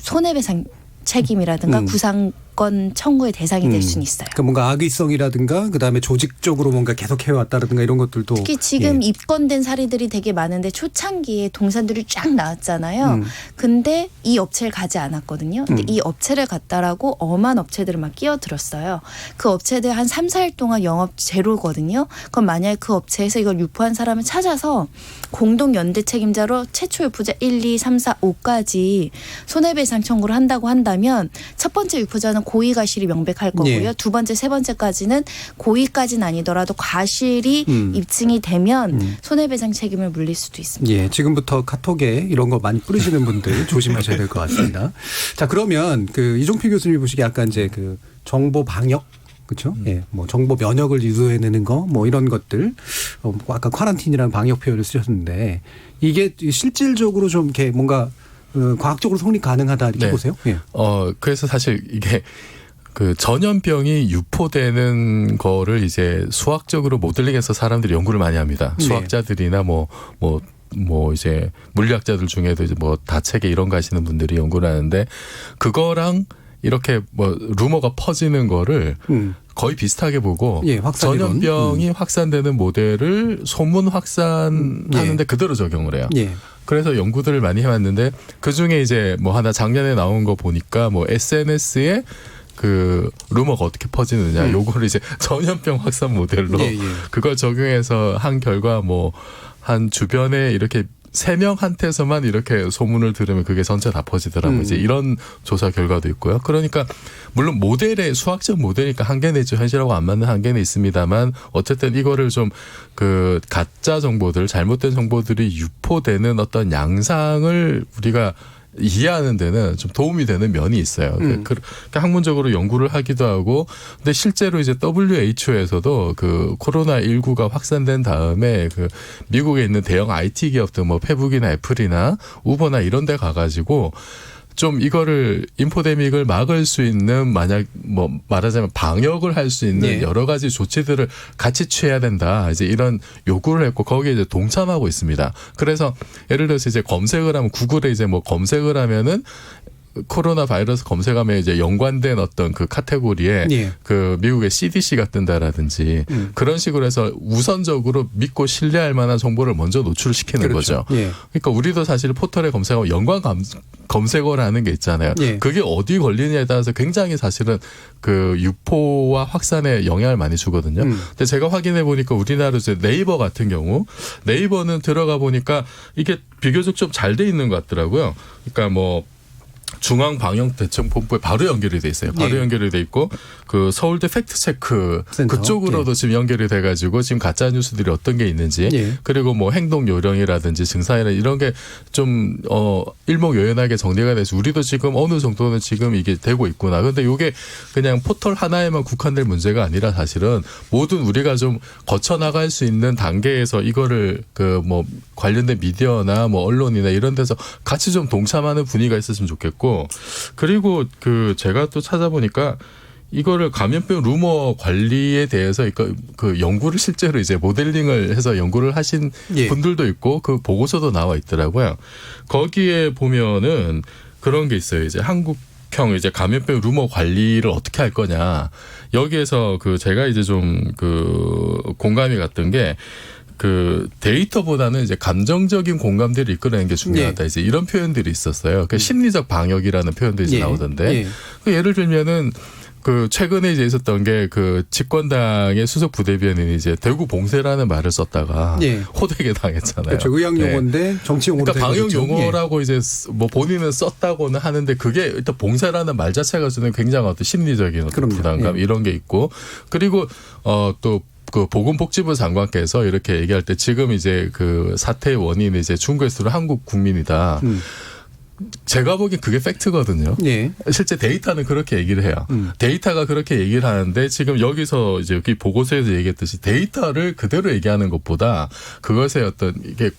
Speaker 7: 손해배상 책임이라든가 구상권 청구의 대상이 될 수는 있어요.
Speaker 3: 그러니까 뭔가 악의성이라든가 그다음에 조직적으로 뭔가 계속 해왔다라든가 이런 것들도
Speaker 7: 특히 지금
Speaker 3: 예.
Speaker 7: 입건된 사례들이 되게 많은데 초창기에 동산들이 쫙 나왔잖아요. 근데 이 업체를 가지 않았거든요. 근데 이 업체를 갔다라고 엄한 업체들을 막 끼어들었어요. 그 업체들 한 3, 4일 동안 영업 제로거든요. 그럼 만약에 그 업체에서 이걸 유포한 사람을 찾아서 공동 연대 책임자로 최초 유포자 1, 2, 3, 4, 5까지 손해배상 청구를 한다고 한다면 첫 번째 유포자는 고의 과실이 명백할 거고요.
Speaker 3: 예.
Speaker 7: 두 번째, 세 번째까지는 고의까지는 아니더라도 과실이 입증이 되면 손해배상 책임을 물릴 수도 있습니다.
Speaker 3: 예, 지금부터 카톡에 이런 거 많이 뿌리시는 분들 조심하셔야 될 것 같습니다. 자, 그러면 그 이종필 교수님이 보시기에 약간 이제 그 정보 방역 그렇죠? 예, 뭐 정보 면역을 유도해내는 거, 뭐 이런 것들, 아까 쿼런틴이라는 방역 표현을 쓰셨는데 이게 실질적으로 좀 이렇게 뭔가 과학적으로 성립 가능하다 이렇게
Speaker 6: 네.
Speaker 3: 보세요? 예.
Speaker 6: 그래서 사실 이게 그 전염병이 유포되는 거를 이제 수학적으로 모델링해서 사람들이 연구를 많이 합니다.
Speaker 3: 네.
Speaker 6: 수학자들이나 뭐 이제 물리학자들 중에도 이제 뭐 다체계 이런 거 하시는 분들이 연구를 하는데 그거랑 이렇게 뭐 루머가 퍼지는 거를 거의 비슷하게 보고
Speaker 3: 예, 확산이론.
Speaker 6: 전염병이 확산되는 모델을 소문 확산하는데 그대로 적용을 해요.
Speaker 3: 예.
Speaker 6: 그래서 연구들을 많이 해왔는데 그 중에 이제 뭐 하나 작년에 나온 거 보니까 뭐 SNS에 그 루머가 어떻게 퍼지느냐 요거를 이제 전염병 확산 모델로
Speaker 3: 예, 예.
Speaker 6: 그걸 적용해서 한 결과 뭐 한 주변에 이렇게 3명한테서만 이렇게 소문을 들으면 그게 전체 다 퍼지더라고요. 이제 이런 조사 결과도 있고요. 그러니까 물론 모델의 수학적 모델이니까 한계는 있죠. 현실하고 안 맞는 한계는 있습니다만 어쨌든 이거를 좀 그 가짜 정보들, 잘못된 정보들이 유포되는 어떤 양상을 우리가 이해하는 데는 좀 도움이 되는 면이 있어요. 그러니까 학문적으로 연구를 하기도 하고, 근데 실제로 이제 WHO에서도 그 코로나19가 확산된 다음에 그 미국에 있는 대형 IT 기업들 뭐 페북이나 애플이나 우버나 이런 데 가가지고 좀 이거를 인포데믹을 막을 수 있는 만약 뭐 말하자면 방역을 할 수 있는
Speaker 3: 네.
Speaker 6: 여러 가지 조치들을 같이 취해야 된다. 이제 이런 요구를 했고 거기에 이제 동참하고 있습니다. 그래서 예를 들어서 이제 검색을 하면 구글에 이제 뭐 검색을 하면은 코로나 바이러스 검색하면 이제 연관된 어떤 그 카테고리에
Speaker 3: 예.
Speaker 6: 그 미국의 CDC가 뜬다라든지 그런 식으로 해서 우선적으로 믿고 신뢰할 만한 정보를 먼저 노출시키는
Speaker 3: 그렇죠.
Speaker 6: 거죠.
Speaker 3: 예.
Speaker 6: 그러니까 우리도 사실 포털에 검색하면 연관 검색어라는 게 있잖아요.
Speaker 3: 예.
Speaker 6: 그게 어디 걸리냐에 따라서 굉장히 사실은 그 유포와 확산에 영향을 많이 주거든요. 근데 제가 확인해 보니까 우리나라 이제 네이버 같은 경우 네이버는 들어가 보니까 이게 비교적 좀 잘 돼 있는 것 같더라고요. 그러니까 뭐 중앙방역대책본부에 바로 연결이 돼 있어요. 바로
Speaker 3: 예.
Speaker 6: 연결이 돼 있고 그 서울대 팩트체크
Speaker 3: 센터.
Speaker 6: 그쪽으로도 지금 연결이 돼가지고 지금 가짜 뉴스들이 어떤 게 있는지
Speaker 3: 예.
Speaker 6: 그리고 뭐 행동 요령이라든지 증상이나 이런 게 좀 일목요연하게 정리가 돼서 우리도 지금 어느 정도는 지금 이게 되고 있구나. 그런데 이게 그냥 포털 하나에만 국한될 문제가 아니라 사실은 모든 우리가 좀 거쳐 나갈 수 있는 단계에서 이거를 그 뭐 관련된 미디어나 뭐 언론이나 이런 데서 같이 좀 동참하는 분위기가 있었으면 좋겠고, 그리고 그 제가 또 찾아보니까 이거를 감염병 루머 관리에 대해서 그 연구를 실제로 이제 모델링을 해서 연구를 하신
Speaker 3: 예.
Speaker 6: 분들도 있고 그 보고서도 나와 있더라고요. 거기에 보면은 그런 게 있어요. 이제 한국형 이제 감염병 루머 관리를 어떻게 할 거냐. 여기에서 그 제가 이제 좀 그 공감이 갔던 게 그 데이터보다는 이제 감정적인 공감대를 이끌어내는 게 중요하다.
Speaker 3: 예.
Speaker 6: 이제 이런 표현들이 있었어요. 그 심리적 방역이라는 표현도 이제
Speaker 3: 예.
Speaker 6: 나오던데.
Speaker 3: 예.
Speaker 6: 그 예를 들면은 그 최근에 이제 있었던 게 그 집권당의 수석 부대변인이 이제 대구 봉쇄라는 말을 썼다가
Speaker 3: 예.
Speaker 6: 호되게 당했잖아요.
Speaker 3: 그렇죠. 의학 용어인데 정치 용어로
Speaker 6: 그러니까 방역
Speaker 3: 되거든요.
Speaker 6: 용어라고 이제 뭐 본인은 썼다고는 하는데 그게 일단 봉쇄라는 말 자체가 주는 굉장한 어떤 심리적인 어떤
Speaker 3: 그럼요.
Speaker 6: 부담감
Speaker 3: 예.
Speaker 6: 이런 게 있고, 그리고 또 그 보건복지부 장관께서 이렇게 얘기할 때 지금 이제 그 사태의 원인은 이제 중국에서 한국 국민이다. 제가 보기엔 그게 팩트거든요.
Speaker 3: 예.
Speaker 6: 실제 데이터는 그렇게 얘기를 해요. 데이터가 그렇게 얘기를 하는데 지금 여기서 이제 여기 보고서에서 얘기했듯이 데이터를 그대로 얘기하는 것보다 그것의 어떤 이게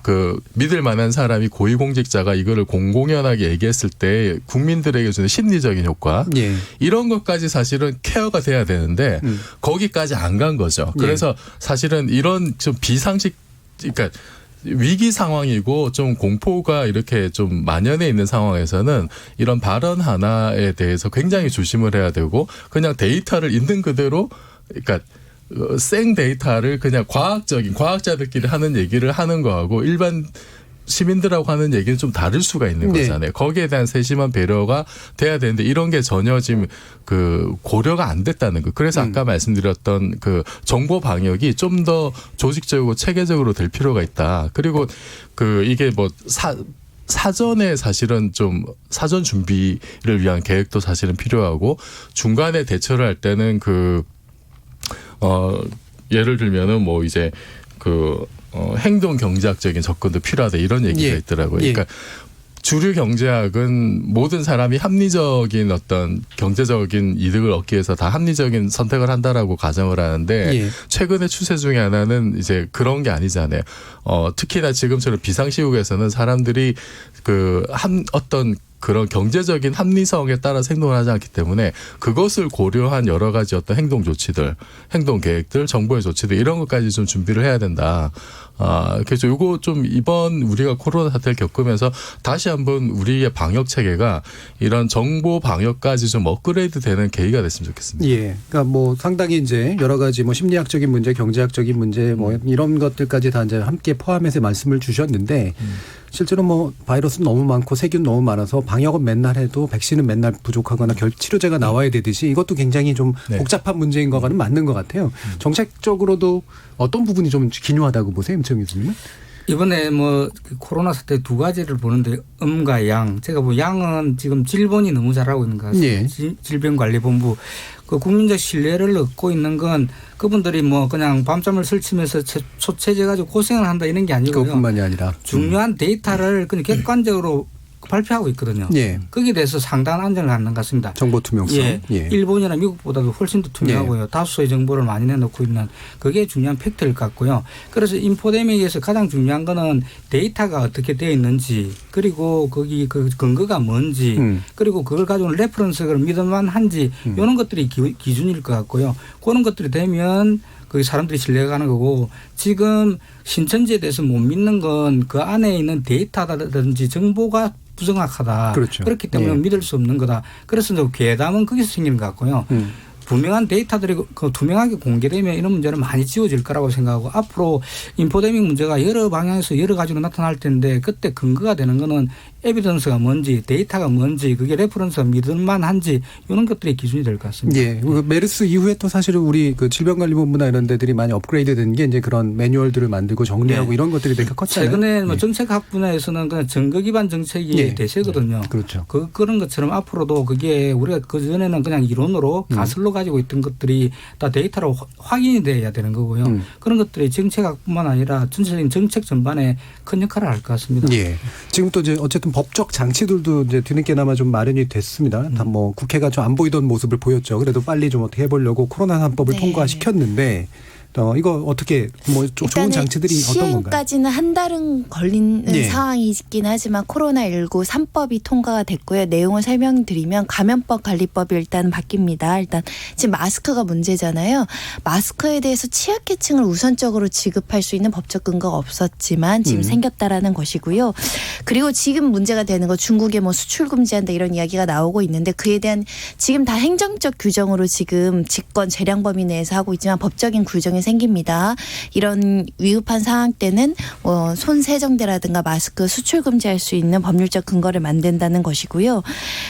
Speaker 6: 그 믿을 만한 사람이 고위공직자가 이거를 공공연하게 얘기했을 때 국민들에게 주는 심리적인 효과
Speaker 3: 예.
Speaker 6: 이런 것까지 사실은 케어가 돼야 되는데 거기까지 안 간 거죠. 그래서 사실은 이런 좀 비상식, 그러니까 위기 상황이고 좀 공포가 이렇게 좀 만연해 있는 상황에서는 이런 발언 하나에 대해서 굉장히 조심을 해야 되고, 그냥 데이터를 있는 그대로, 그러니까 생 데이터를 그냥 과학자들끼리 하는 얘기를 하는 거하고 일반 시민들하고 하는 얘기는 좀 다를 수가 있는
Speaker 3: 네.
Speaker 6: 거잖아요. 거기에 대한 세심한 배려가 돼야 되는데 이런 게 전혀 지금 그 고려가 안 됐다는 거. 그래서 아까 말씀드렸던 그 정보 방역이 좀 더 조직적이고 체계적으로 될 필요가 있다. 그리고 그 이게 뭐 사전에 사실은 좀 사전 준비를 위한 계획도 사실은 필요하고, 중간에 대처를 할 때는 예를 들면은 뭐 이제 행동 경제학적인 접근도 필요하다 이런 얘기가
Speaker 3: 예.
Speaker 6: 있더라고요.
Speaker 3: 예.
Speaker 6: 그러니까 주류 경제학은 모든 사람이 합리적인 어떤 경제적인 이득을 얻기 위해서 다 합리적인 선택을 한다라고 가정을 하는데
Speaker 3: 예.
Speaker 6: 최근의 추세 중에 하나는 이제 그런 게 아니잖아요. 특히나 지금처럼 비상시국에서는 사람들이 어떤 그런 경제적인 합리성에 따라 행동을 하지 않기 때문에 그것을 고려한 여러 가지 어떤 행동 조치들, 행동 계획들, 정보의 조치들 이런 것까지 좀 준비를 해야 된다. 그래서 요거 좀 이번 우리가 코로나 사태를 겪으면서 다시 한번 우리의 방역 체계가 이런 정보 방역까지 좀 업그레이드 되는 계기가 됐으면 좋겠습니다.
Speaker 3: 예. 그러니까 뭐 상당히 이제 여러 가지 뭐 심리학적인 문제, 경제학적인 문제 뭐 이런 것들까지 다 이제 함께 포함해서 말씀을 주셨는데 실제로 뭐 바이러스는 너무 많고 세균 너무 많아서 방역은 맨날 해도 백신은 맨날 부족하거나 치료제가 나와야 되듯이 이것도 굉장히 좀
Speaker 6: 네.
Speaker 3: 복잡한 문제인 거는 맞는 것 같아요. 정책적으로도 어떤 부분이 좀 기묘하다고 보세요, 임채영 교수님은?
Speaker 8: 이번에 뭐 코로나 사태 두 가지를 보는데 음과 양. 제가 뭐 양은 지금 질본이 너무 잘하고 있는 것 같습니다.
Speaker 3: 예.
Speaker 8: 질병관리본부. 그 국민적 신뢰를 얻고 있는 건 그분들이 뭐 그냥 밤잠을 설치면서 초체제 가지고 고생을 한다 이런 게 아니고요.
Speaker 3: 그것뿐만이 아니라
Speaker 8: 중요한 데이터를 그냥 객관적으로 발표하고 있거든요.
Speaker 3: 예.
Speaker 8: 거기에 대해서 상당한 안전을 갖는 것 같습니다.
Speaker 3: 정보 투명성.
Speaker 8: 예. 일본이나 미국보다도 훨씬 더 투명하고요. 다수의 정보를 많이 내놓고 있는 그게 중요한 팩트일 것 같고요. 그래서 인포데믹에서 가장 중요한 거는 데이터가 어떻게 되어 있는지 그리고 거기 그 근거가 뭔지 그리고 그걸 가지고 레퍼런스를 믿을만한지 이런 것들이 기준일 것 같고요. 그런 것들이 되면 그 사람들이 신뢰가 가는 거고 지금 신천지에 대해서 못 믿는 건 그 안에 있는 데이터라든지 정보가 부정확하다.
Speaker 3: 그렇죠.
Speaker 8: 그렇기 때문에
Speaker 3: 예.
Speaker 8: 믿을 수 없는 거다. 그래서 괴담은 거기서 생기는 것 같고요. 분명한 데이터들이 그 투명하게 공개되면 이런 문제는 많이 지워질 거라고 생각하고 앞으로 인포데믹 문제가 여러 방향에서 여러 가지로 나타날 텐데 그때 근거가 되는 거는 에비던스가 뭔지 데이터가 뭔지 그게 레퍼런스가 믿을만한지 이런 것들이 기준이 될 것 같습니다.
Speaker 3: 예. 메르스 이후에 또 사실은 우리 그 질병관리본부나 이런 데들이 많이 업그레이드된 게 이제 그런 매뉴얼들을 만들고 정리하고
Speaker 8: 네.
Speaker 3: 이런 것들이 되게 컸잖아요.
Speaker 8: 최근에 뭐
Speaker 3: 예.
Speaker 8: 정책학 분야에서는 그냥 증거 기반 정책이
Speaker 3: 예.
Speaker 8: 대세거든요.
Speaker 3: 그렇죠.
Speaker 8: 그런 것처럼 앞으로도 그게 우리가 그 전에는 그냥 이론으로 가설로 가지고 있던 것들이 다 데이터로 확인이 돼야 되는 거고요. 그런 것들이 정책학뿐만 아니라 전체적인 정책 전반에 큰 역할을 할 것 같습니다.
Speaker 3: 예. 지금 또 이제 어쨌든 법적 장치들도 이제 뒤늦게나마 좀 마련이 됐습니다. 다 뭐 국회가 좀 안 보이던 모습을 보였죠. 그래도 빨리 좀 어떻게 해보려고 코로나 3법을
Speaker 7: 네.
Speaker 3: 통과시켰는데 이거 어떻게 뭐 좋은 장치들이 어떤 건가요?
Speaker 7: 시행까지는 한 달은 걸리는
Speaker 3: 예.
Speaker 7: 상황이긴 하지만 코로나19 3법이 통과가 됐고요. 내용을 설명드리면 감염법 관리법이 일단 바뀝니다. 일단 지금 마스크가 문제잖아요. 마스크에 대해서 취약계층을 우선적으로 지급할 수 있는 법적 근거가 없었지만 지금 생겼다라는 것이고요. 그리고 지금 문제가 되는 거 중국에 뭐 수출 금지한다 이런 이야기가 나오고 있는데 그에 대한 지금 다 행정적 규정으로 지금 집권 재량 범위 내에서 하고 있지만 법적인 규정이 생깁니다. 이런 위급한 상황 때는 손 세정제라든가 마스크 수출 금지할 수 있는 법률적 근거를 만든다는 것이고요.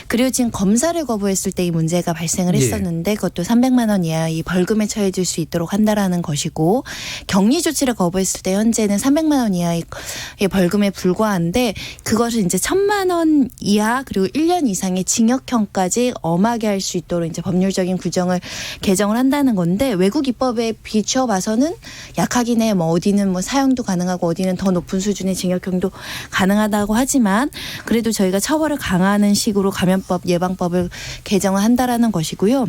Speaker 7: 그리고 지금 검사를 거부했을 때 이 문제가 발생을 했었는데 그것도 300만 원 이하의 벌금에 처해질 수 있도록 한다라는 것이고 격리 조치를 거부했을 때 현재는 300만 원 이하의 벌금에 불과한데 그것을 이제 1,000만 원 이하 그리고 1년 이상의 징역형까지 엄하게 할 수 있도록 이제 법률적인 규정을 개정을 한다는 건데 외국 입법에 비추어 봐서는 약하긴 해. 뭐 어디는 뭐 사형도 가능하고 어디는 더 높은 수준의 징역형도 가능하다고 하지만 그래도 저희가 처벌을 강화하는 식으로 감염법 예방법을 개정을 한다라는 것이고요.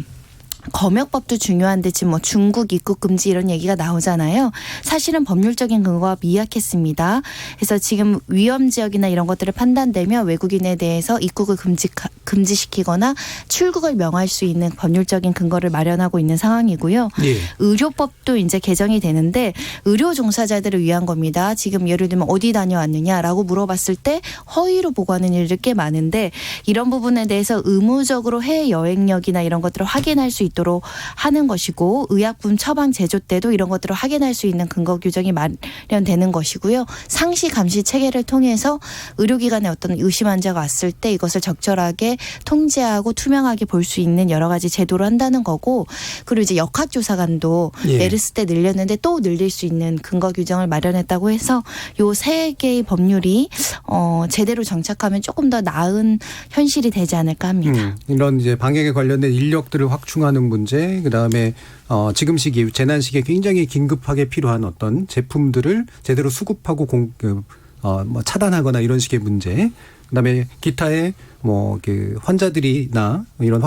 Speaker 7: 검역법도 중요한데 지금 뭐 중국 입국 금지 이런 얘기가 나오잖아요. 사실은 법률적인 근거가 미약했습니다. 그래서 지금 위험 지역이나 이런 것들을 판단되면 외국인에 대해서 입국을 금지시키거나 출국을 명할 수 있는 법률적인 근거를 마련하고 있는 상황이고요.
Speaker 3: 예.
Speaker 7: 의료법도 이제 개정이 되는데 의료 종사자들을 위한 겁니다. 지금 예를 들면 어디 다녀왔느냐라고 물어봤을 때 허위로 보고하는 일들이 꽤 많은데 이런 부분에 대해서 의무적으로 해외 여행력이나 이런 것들을 확인할 수 있도록 하는 것이고 의약품 처방 제조 때도 이런 것들을 확인할 수 있는 근거 규정이 마련되는 것이고요. 상시 감시 체계를 통해서 의료기관에 어떤 의심 환자가 왔을 때 이것을 적절하게 통제하고 투명하게 볼 수 있는 여러 가지 제도를 한다는 거고 그리고 이제 역학조사관도 메르스 때 늘렸는데 또 늘릴 수 있는 근거 규정을 마련했다고 해서 요 세 개의 법률이 제대로 정착하면 조금 더 나은 현실이 되지 않을까 합니다.
Speaker 3: 이런 이제 방역에 관련된 인력들을 확충하는 문제, 그다음에 지금 시기 재난 시기에 굉장히 긴급하게 필요한 어떤 제품들을 제대로 수급하고 뭐 차단하거나 이런 식의 문제. 그다음에 기타의 뭐 환자들이나 이런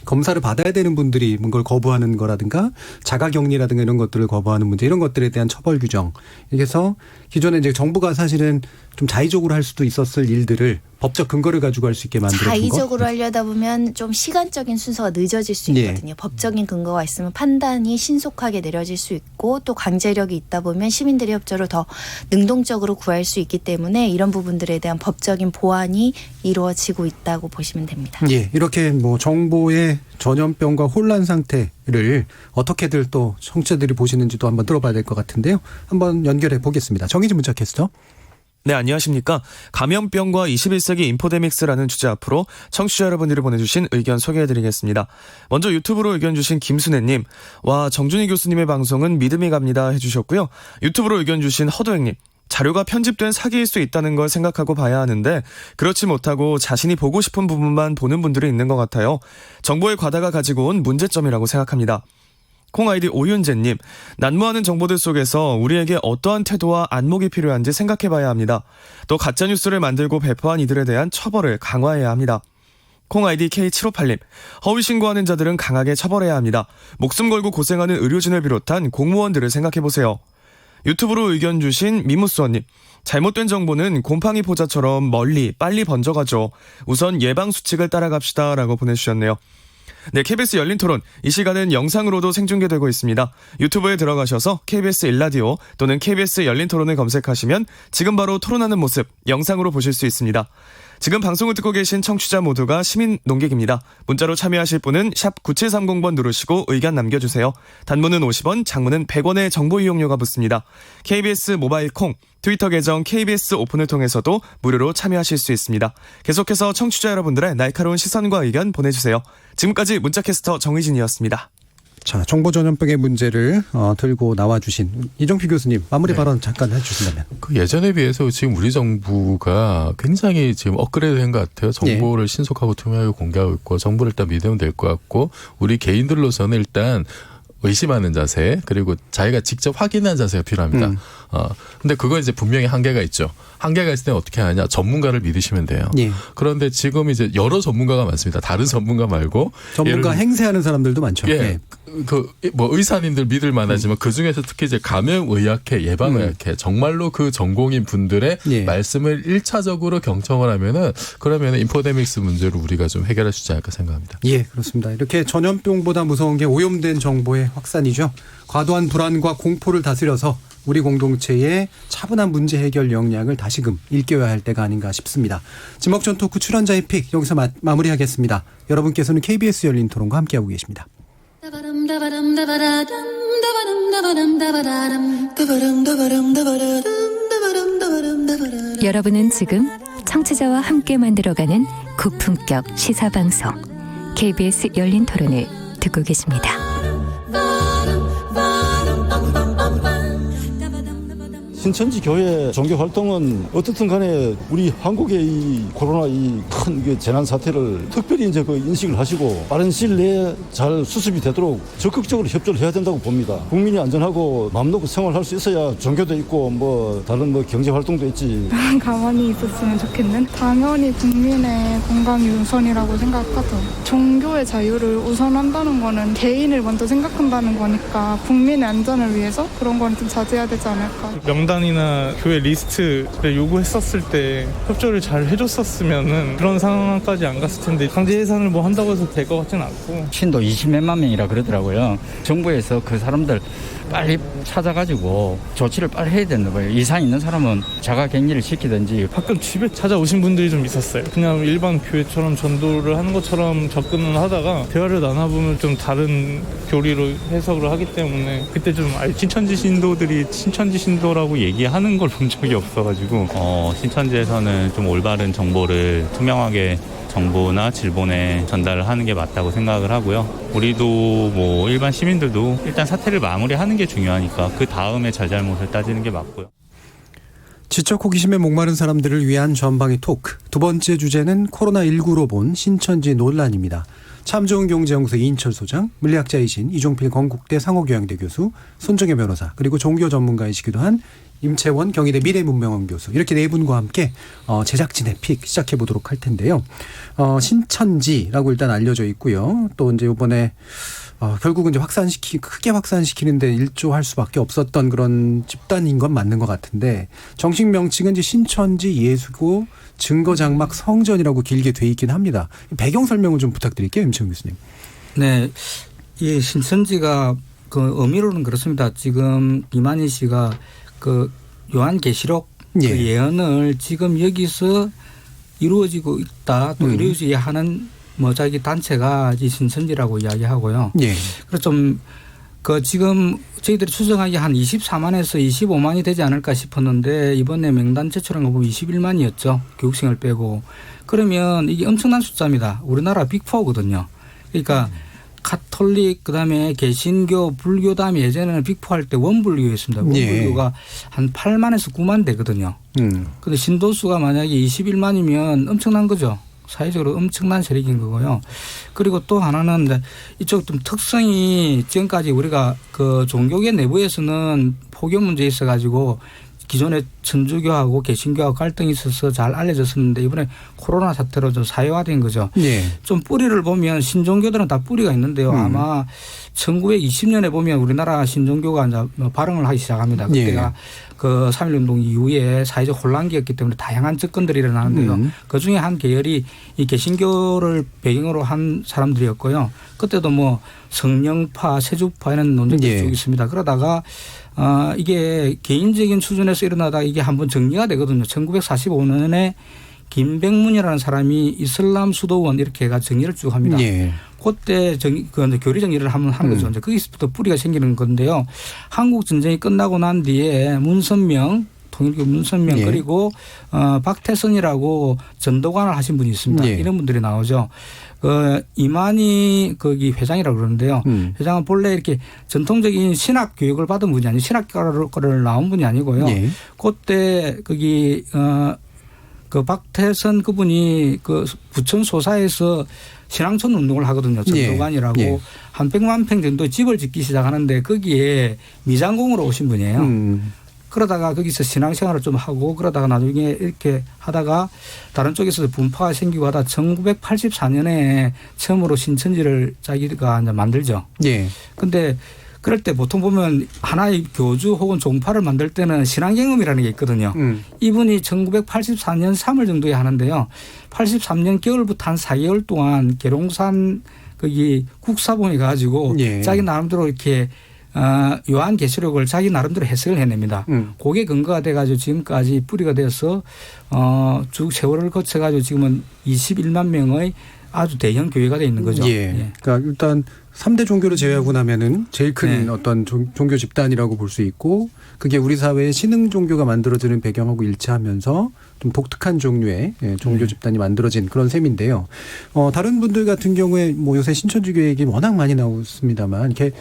Speaker 3: 검사를 받아야 되는 분들이 뭔가를 거부하는 거라든가 자가격리라든가 이런 것들을 거부하는 문제 이런 것들에 대한 처벌 규정. 그래서 기존에 이제 정부가 사실은 좀 자의적으로 할 수도 있었을 일들을 법적 근거를 가지고 할 수 있게 만들어준 거.
Speaker 7: 자의적으로 하려다 보면 좀 시간적인 순서가 늦어질 수 있거든요. 법적인 근거가 있으면 판단이 신속하게 내려질 수 있고 또 강제력이 있다 보면 시민들의 협조를 더 능동적으로 구할 수 있기 때문에 이런 부분들에 대한 법적인 보완이 이루어지고 있다고 보시면 됩니다.
Speaker 3: 예, 이렇게 뭐 정보의 전염병과 혼란 상태를 어떻게들 또 청취자들이 보시는지도 한번 들어봐야 될 것 같은데요. 한번 연결해 보겠습니다. 정의진 문자 캐스터.
Speaker 13: 네, 안녕하십니까. 감염병과 21세기 인포데믹스라는 주제 앞으로 청취자 여러분들이 보내주신 의견 소개해드리겠습니다. 먼저 유튜브로 의견 주신 김순애님, 와, 정준희 교수님의 방송은 믿음이 갑니다 해주셨고요. 유튜브로 의견 주신 허도행님, 자료가 편집된 사기일 수 있다는 걸 생각하고 봐야 하는데 그렇지 못하고 자신이 보고 싶은 부분만 보는 분들이 있는 것 같아요. 정보의 과다가 가지고 온 문제점이라고 생각합니다. 콩아이디 오윤재님, 난무하는 정보들 속에서 우리에게 어떠한 태도와 안목이 필요한지 생각해봐야 합니다. 또 가짜뉴스를 만들고 배포한 이들에 대한 처벌을 강화해야 합니다. 콩아이디 K758님, 허위 신고하는 자들은 강하게 처벌해야 합니다. 목숨 걸고 고생하는 의료진을 비롯한 공무원들을 생각해보세요. 유튜브로 의견 주신 미무수원님, 잘못된 정보는 곰팡이 포자처럼 멀리 빨리 번져가죠. 우선 예방수칙을 따라갑시다 라고 보내주셨네요. 네, KBS 열린 토론. 이 시간은 영상으로도 생중계되고 있습니다. 유튜브에 들어가셔서 KBS 일라디오 또는 KBS 열린 토론을 검색하시면 지금 바로 토론하는 모습 영상으로 보실 수 있습니다. 지금 방송을 듣고 계신 청취자 모두가 시민 농객입니다. 문자로 참여하실 분은 샵 9730번 누르시고 의견 남겨주세요. 단문은 50원, 장문은 100원의 정보 이용료가 붙습니다. KBS 모바일 콩, 트위터 계정 KBS 오픈을 통해서도 무료로 참여하실 수 있습니다. 계속해서 청취자 여러분들의 날카로운 시선과 의견 보내주세요. 지금까지 문자캐스터 정의진이었습니다.
Speaker 3: 자, 정보 전염병의 문제를 들고 나와주신 이종필 교수님, 마무리 발언 잠깐 해주신다면.
Speaker 6: 그 예전에 비해서 지금 우리 정부가 굉장히 지금 업그레이드된 것 같아요. 정보를 신속하고 투명하게 공개하고 있고 정보를 일단 믿으면 될 것 같고 우리 개인들로서는 일단 의심하는 자세 그리고 자기가 직접 확인하는 자세가 필요합니다. 근데 그거 이제 분명히 한계가 있죠. 한계가 있을 때는 어떻게 하냐? 전문가를 믿으시면 돼요. 예. 그런데 지금 이제 여러 전문가가 많습니다. 다른 전문가 말고
Speaker 3: 전문가 행세하는 사람들도 많죠.
Speaker 6: 예.
Speaker 3: 예.
Speaker 6: 그 뭐 의사님들 믿을 만하지만 그 중에서 특히 이제 감염의학회, 예방의학회 정말로 그 전공인 분들의 말씀을 1차적으로 경청을 하면은 그러면 인포데믹스 문제를 우리가 좀 해결할 수 있지 않을까 생각합니다.
Speaker 3: 예, 그렇습니다. 이렇게 전염병보다 무서운 게 오염된 정보의 확산이죠. 과도한 불안과 공포를 다스려서 우리 공동체의 차분한 문제 해결 역량을 다시금 일깨워야 할 때가 아닌가 싶습니다. 지목전 토크 출연자의 픽 여기서 마무리하겠습니다. 여러분께서는 KBS 열린 토론과 함께하고 계십니다.
Speaker 1: 여러분은 지금 청취자와 함께 만들어가는 고품격 시사방송 KBS 열린 토론을 듣고 계십니다.
Speaker 14: 신천지 교회 종교 활동은 어떻든 간에 우리 한국의 이 코로나 이 큰 재난 사태를 특별히 이제 그 인식을 하시고 빠른 시일 내에 잘 수습이 되도록 적극적으로 협조를 해야 된다고 봅니다. 국민이 안전하고 마음 놓고 생활할 수 있어야 종교도 있고 뭐 다른 뭐 경제 활동도 있지.
Speaker 15: 가만히 있었으면 좋겠는. 당연히 국민의 건강이 우선이라고 생각하죠. 종교의 자유를 우선한다는 거는 개인을 먼저 생각한다는 거니까 국민의 안전을 위해서 그런 건 좀 자제해야 되지 않을까.
Speaker 16: 명단이나 교회 리스트를 요구했었을 때 협조를 잘 해줬었으면은 그런 상황까지 안 갔을 텐데 강제 해산을 뭐 한다고 해서 될 것 같지는 않고.
Speaker 17: 신도 20몇만 명이라 그러더라고요. 정부에서 그 사람들 빨리 찾아가지고 조치를 빨리 해야 되는 거예요. 이상 있는 사람은 자가 격리를 시키든지.
Speaker 16: 가끔 집에 찾아오신 분들이 좀 있었어요. 그냥 일반 교회처럼 전도를 하는 것처럼 접근을 하다가 대화를 나눠보면 좀 다른 교리로 해석을 하기 때문에 그때 좀 신천지 신도들이 신천지 신도라고 얘기하는 걸 본 적이 없어가지고
Speaker 18: 신천지에서는 좀 올바른 정보를 투명하게 정부나 질본에 전달을 하는 게 맞다고 생각을 하고요. 우리도 뭐 일반 시민들도 일단 사태를 마무리하는 게 중요하니까 그 다음에 잘잘못을 따지는 게 맞고요.
Speaker 3: 지적 호기심에 목마른 사람들을 위한 전방위 토크. 두 번째 주제는 코로나19로 본 신천지 논란입니다. 참 좋은 경제연구소 이인철 소장, 물리학자이신 이종필 건국대 상호교양대 교수, 손정혜 변호사, 그리고 종교 전문가이시기도 한 임채원 경희대 미래문명원 교수, 이렇게 네 분과 함께 제작진의 픽 시작해 보도록 할 텐데요. 신천지라고 일단 알려져 있고요. 또 이제 이번에 결국은 이제 크게 확산시키는데 일조할 수밖에 없었던 그런 집단인 건 맞는 것 같은데, 정식 명칭은 이제 신천지 예수고 증거장막 성전이라고 길게 돼 있긴 합니다. 배경 설명을 좀 부탁드릴게요, 임채원 교수님.
Speaker 8: 네, 이 신천지가 그 의미로는 그렇습니다. 지금 이만희 씨가 그 요한계시록 그 예언을 지금 여기서 이루어지고 있다, 또 이루어져야 하는 뭐 자기 단체가 이 신천지라고 이야기하고요. 그래서 좀 그 지금 저희들이 추정하기 한 24만에서 25만이 되지 않을까 싶었는데 이번에 명단 제출한 거 보면 21만이었죠. 교육생을 빼고. 그러면 이게 엄청난 숫자입니다. 우리나라 빅4거든요. 그러니까 가톨릭 그다음에 개신교 불교 다음에 예전에는 빅4 할 때 원불교였습니다. 원불교가 한 8만에서 9만 되거든요. 그런데 신도수가 만약에 21만이면 엄청난 거죠. 사회적으로 엄청난 세력인 거고요. 그리고 또 하나는 이쪽 좀 특성이 지금까지 우리가 그 종교계 내부에서는 포교 문제에 있어 가지고 기존에 천주교하고 개신교하고 갈등이 있어서 잘 알려졌었는데 이번에 코로나 사태로 좀 사회화된 거죠.
Speaker 3: 예.
Speaker 8: 좀 뿌리를 보면 신종교들은 다 뿌리가 있는데요. 아마 1920년에 보면 우리나라 신종교가 이제 발흥을 하기 시작합니다. 그때가
Speaker 3: 예.
Speaker 8: 그 3.1운동 이후에 사회적 혼란기였기 때문에 다양한 접근들이 일어나는데요. 그중에 한 계열이 이 개신교를 배경으로 한 사람들이었고요. 그때도 뭐 성령파, 세주파 이런 논쟁들이 쭉 있습니다. 그러다가 이게 개인적인 수준에서 일어나다가 이게 한번 정리가 되거든요. 1945년에 김백문이라는 사람이 이슬람 수도원 이렇게 해가 정리를 쭉 합니다.
Speaker 3: 예.
Speaker 8: 그때 교리 정리를 하는 거죠. 이제 거기서부터 뿌리가 생기는 건데요. 한국 전쟁이 끝나고 난 뒤에 문선명 통일교 문선명
Speaker 3: 예.
Speaker 8: 그리고 박태선이라고 전도관을 하신 분이 있습니다.
Speaker 3: 예.
Speaker 8: 이런 분들이 나오죠. 이만희 거기 회장이라고 그러는데요. 회장은 본래 이렇게 전통적인 신학 교육을 받은 분이 아니고 신학과를 나온 분이 아니고요.
Speaker 3: 예.
Speaker 8: 그때 거기 그 박태선 그분이 그 부천 소사에서 신앙촌 운동을 하거든요. 전도관이라고
Speaker 3: 예.
Speaker 8: 한 100만 평 정도 집을 짓기 시작하는데 거기에 미장공으로 오신 분이에요. 그러다가 거기서 신앙생활을 좀 하고 그러다가 나중에 이렇게 하다가 다른 쪽에서 분파가 생기고 하다 1984년에 처음으로 신천지를 자기가 이제 만들죠.
Speaker 3: 예.
Speaker 8: 근데 그럴 때 보통 보면 하나의 교주 혹은 종파를 만들 때는 신앙경험이라는 게 있거든요. 이분이 1984년 3월 정도에 하는데요. 83년 겨울부터 한 4개월 동안 계룡산 거기 국사봉에 가지고
Speaker 3: 예.
Speaker 8: 자기 나름대로 이렇게 요한계시록을 자기 나름대로 해석을 해냅니다. 그게 근거가 돼가지고 지금까지 뿌리가 돼서 쭉 세월을 거쳐가지고 지금은 21만 명의 아주 대형 교회가 돼 있는 거죠.
Speaker 3: 예.
Speaker 8: 예.
Speaker 3: 그러니까 일단 3대 종교를 제외하고 나면은 제일 큰 어떤 종교 집단이라고 볼 수 있고 그게 우리 사회의 신흥 종교가 만들어지는 배경하고 일치하면서 좀 독특한 종류의 종교 집단이 만들어진 그런 셈인데요. 다른 분들 같은 경우에 뭐 요새 신천지교 얘기 워낙 많이 나왔습니다만 이렇게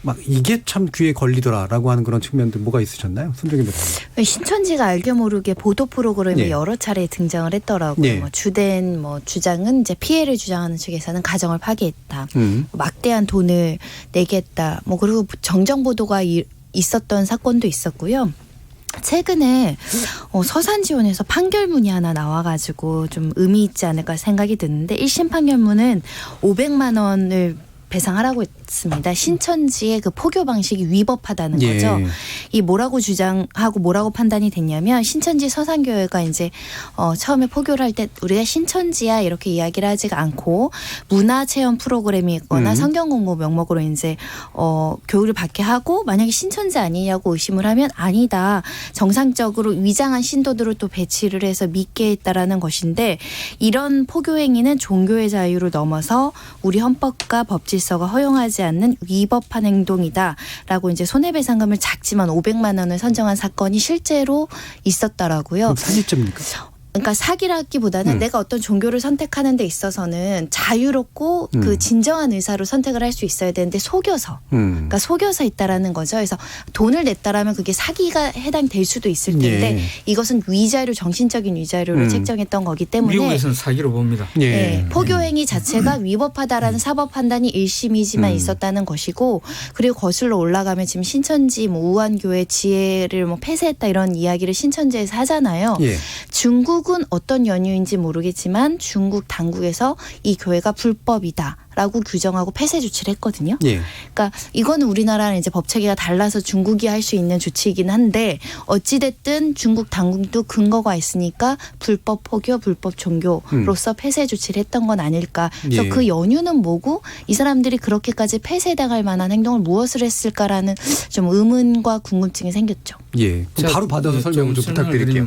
Speaker 3: 막 이게 참 귀에 걸리더라라고 하는 그런 측면들 뭐가 있으셨나요? 손정희 변호사님.
Speaker 7: 신천지가 알게 모르게 보도 프로그램에
Speaker 3: 예.
Speaker 7: 여러 차례 등장을 했더라고요.
Speaker 3: 예.
Speaker 7: 뭐 주된 주장은 이제 피해를 주장하는 측에서는 가정을 파괴했다. 막대한 돈을 내겠다. 그리고 정정 보도가 있었던 사건도 있었고요. 최근에 서산지원에서 판결문이 하나 나와가지고 좀 의미 있지 않을까 생각이 드는데 1심 판결문은 500만 원을 배상하라고 했습니다. 신천지의 그 포교 방식이 위법하다는 거죠. 이 뭐라고 주장하고 뭐라고 판단이 됐냐면 신천지 서산교회가 이제 처음에 포교를 할 때 우리가 신천지야 이렇게 이야기를 하지가 않고 문화체험 프로그램이 있거나 성경 공부 명목으로 이제 교육을 받게 하고 만약에 신천지 아니냐고 의심을 하면 아니다. 정상적으로 위장한 신도들을 또 배치를 해서 믿게 했다라는 것인데 이런 포교 행위는 종교의 자유를 넘어서 우리 헌법과 법질 서가 허용하지 않는 위법한 행동이다라고 이제 손해배상금을 작지만 500만 원을 선정한 사건이 실제로 있었더라고요.
Speaker 3: 사실입니까?
Speaker 7: 그러니까 사기라기보다는 내가 어떤 종교를 선택하는 데 있어서는 자유롭고 그 진정한 의사로 선택을 할 수 있어야 되는데 속여서 그러니까 속여서 있다라는 거죠. 그래서 돈을 냈다라면 그게 사기가 해당될 수도 있을 텐데
Speaker 8: 예.
Speaker 7: 이것은 위자료 정신적인 위자료를 책정했던 거기 때문에
Speaker 8: 미국에서는 사기로 봅니다.
Speaker 7: 네, 포교 행위 자체가 위법하다라는 사법 판단이 1심이지만 있었다는 것이고 그리고 거슬러 올라가면 지금 신천지 우한교회 지혜를 폐쇄했다 이런 이야기를 신천지에서 하잖아요.
Speaker 3: 예.
Speaker 7: 중국은 어떤 연유인지 모르겠지만 중국 당국에서 이 교회가 불법이다라고 규정하고 폐쇄 조치를 했거든요.
Speaker 3: 예.
Speaker 7: 그러니까 이거는 우리나라는 이제 법 체계가 달라서 중국이 할 수 있는 조치이긴 한데 어찌됐든 중국 당국도 근거가 있으니까 불법 포교, 불법 종교로서 폐쇄 조치를 했던 건 아닐까. 그래서
Speaker 3: 예.
Speaker 7: 그 연유는 뭐고 이 사람들이 그렇게까지 폐쇄당할 만한 행동을 무엇을 했을까라는 좀 의문과 궁금증이 생겼죠.
Speaker 3: 예. 그럼 바로 받아서 설명을 좀 부탁드릴게요.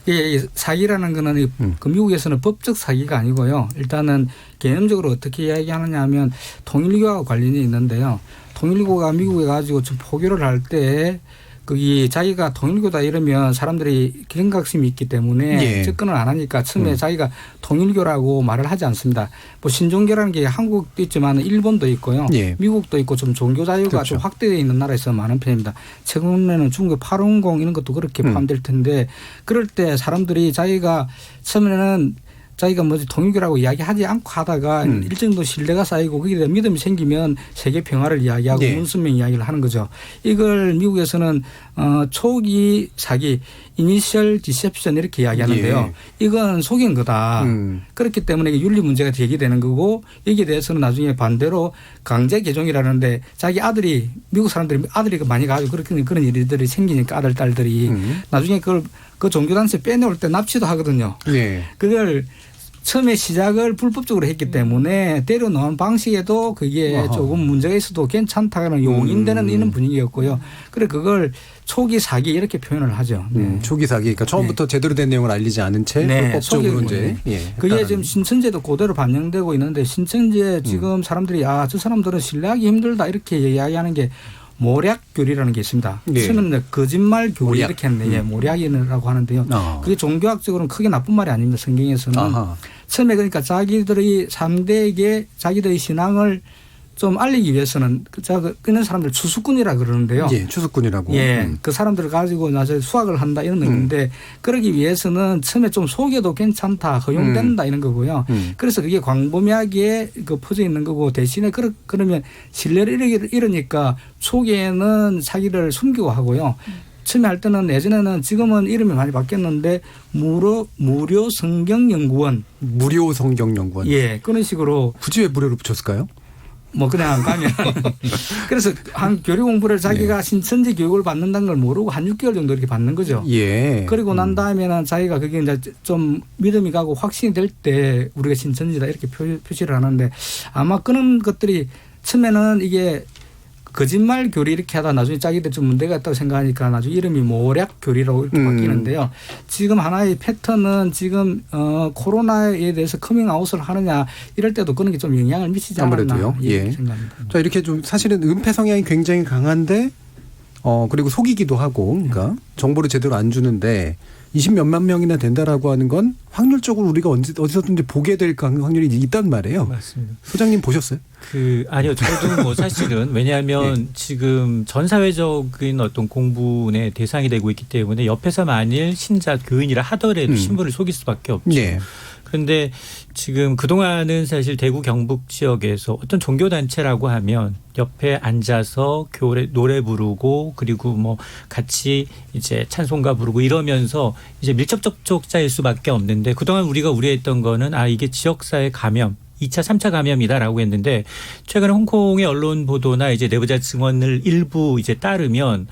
Speaker 8: 예. 사기라는 거는 그 미국에서는 법적 사기가 아니고요. 일단은 개념적으로 어떻게 이야기하느냐 하면 통일교와 관련이 있는데요. 통일교가 미국에 가지고 좀 포교를 할 때 거기 자기가 통일교다 이러면 사람들이 경각심이 있기 때문에
Speaker 3: 예.
Speaker 8: 접근을 안 하니까 처음에 자기가 통일교라고 말을 하지 않습니다. 뭐 신종교라는 게 한국도 있지만 일본도 있고요.
Speaker 3: 예.
Speaker 8: 미국도 있고 좀 종교 자유가
Speaker 3: 그렇죠.
Speaker 8: 좀 확대되어 있는 나라에서 많은 편입니다. 최근에는 중국 810 이런 것도 그렇게 포함될 텐데 그럴 때 사람들이 자기가 처음에는 자기가 뭐지 통일교라고 이야기하지 않고 하다가 일정 정도 신뢰가 쌓이고 거기에 대한 믿음이 생기면 세계 평화를 이야기하고
Speaker 3: 예.
Speaker 8: 문선명 이야기를 하는 거죠. 이걸 미국에서는 초기 사기, 이니셜 디셉션 이렇게 이야기하는데요.
Speaker 3: 예.
Speaker 8: 이건 속인 거다. 그렇기 때문에 이게 윤리 문제가 제기되는 거고 여기에 대해서는 나중에 반대로 강제 개종이라는데 자기 아들이 미국 사람들이 아들이 많이 가지고 그런 일들이 생기니까 아들 딸들이 나중에 그걸 그 종교단체 빼내올 때 납치도 하거든요.
Speaker 3: 예.
Speaker 8: 그걸 처음에 시작을 불법적으로 했기 때문에 때려 넣은 방식에도 그게
Speaker 3: 아하.
Speaker 8: 조금 문제가 있어도 괜찮다는 용인되는 이런 분위기였고요. 그래 그걸 초기 사기 이렇게 표현을 하죠. 네.
Speaker 3: 초기 사기. 그러니까 처음부터 제대로 된 내용을 알리지 않은 채 불법적으로 이제
Speaker 8: 그게 지금 신천지도 그대로 반영되고 있는데 신천지에 지금 사람들이 저 사람들은 신뢰하기 힘들다 이렇게 이야기하는 게 모략교리라는 게 있습니다.
Speaker 3: 네.
Speaker 8: 처음에는 거짓말 교리
Speaker 3: 모략.
Speaker 8: 이렇게 하는데 모략이라고 하는데요. 그게 종교학적으로는 크게 나쁜 말이 아닙니다. 성경에서는.
Speaker 3: 아하.
Speaker 8: 처음에 그러니까 자기들의 3대에게 자기들의 신앙을 좀 알리기 위해서는 그런 사람들 추수꾼이라 그러는데요.
Speaker 3: 예, 추수꾼이라고.
Speaker 8: 예, 그 사람들을 가지고 나중에 수학을 한다 이런 의미인데 그러기 위해서는 처음에 좀 속여도 괜찮다, 허용된다 이런 거고요. 그래서 그게 광범위하게 퍼져 있는 거고 대신에 그러면 신뢰를 잃으니까 초기에는 자기를 숨기고 하고요. 처음에 할 때는 예전에는 지금은 이름이 많이 바뀌었는데 무료 성경연구원.
Speaker 3: 무료 성경연구원.
Speaker 8: 예, 그런 식으로.
Speaker 3: 굳이 왜 무료로 붙였을까요?
Speaker 8: 뭐 그냥 가면 그래서 한 교리 공부를 자기가 신천지 교육을 받는다는 걸 모르고 한 6개월 정도 이렇게 받는 거죠.
Speaker 3: 예.
Speaker 8: 그리고 난 다음에는 자기가 그게 이제 좀 믿음이 가고 확신이 될 때 우리가 신천지다 이렇게 표시를 하는데 아마 그런 것들이 처음에는 이게 거짓말 교리 이렇게 하다 나중에 자기들 좀 문제가 있다고 생각하니까 나중에 이름이 모략 교리라고 이렇게 바뀌는데요. 지금 하나의 패턴은 지금 코로나에 대해서 커밍아웃을 하느냐 이럴 때도 그런 게 좀 영향을 미치지 않았나
Speaker 3: 아무래도요.
Speaker 8: 이렇게
Speaker 3: 예.
Speaker 8: 생각합니다.
Speaker 3: 자, 이렇게 좀 사실은 은폐 성향이 굉장히 강한데 그리고 속이기도 하고 그러니까 정보를 제대로 안 주는데 20몇만 명이나 된다라고 하는 건 확률적으로 우리가 어디서든지 보게 될 확률이 있단 말이에요.
Speaker 5: 맞습니다.
Speaker 3: 소장님 보셨어요?
Speaker 5: 아니요. 저도 뭐 사실은 왜냐하면 지금 전 사회적인 어떤 공분의 대상이 되고 있기 때문에 옆에서 만일 신자 교인이라 하더라도 신부를 속일 수밖에 없죠. 그런데 지금 그동안은 사실 대구 경북 지역에서 어떤 종교단체라고 하면 옆에 앉아서 노래 부르고 그리고 뭐 같이 이제 찬송가 부르고 이러면서 이제 밀접 접촉자일 수밖에 없는데 그동안 우리가 우려했던 거는 이게 지역사회 감염 2차, 3차 감염이다라고 했는데 최근에 홍콩의 언론 보도나 이제 내부자 증언을 일부 이제 따르면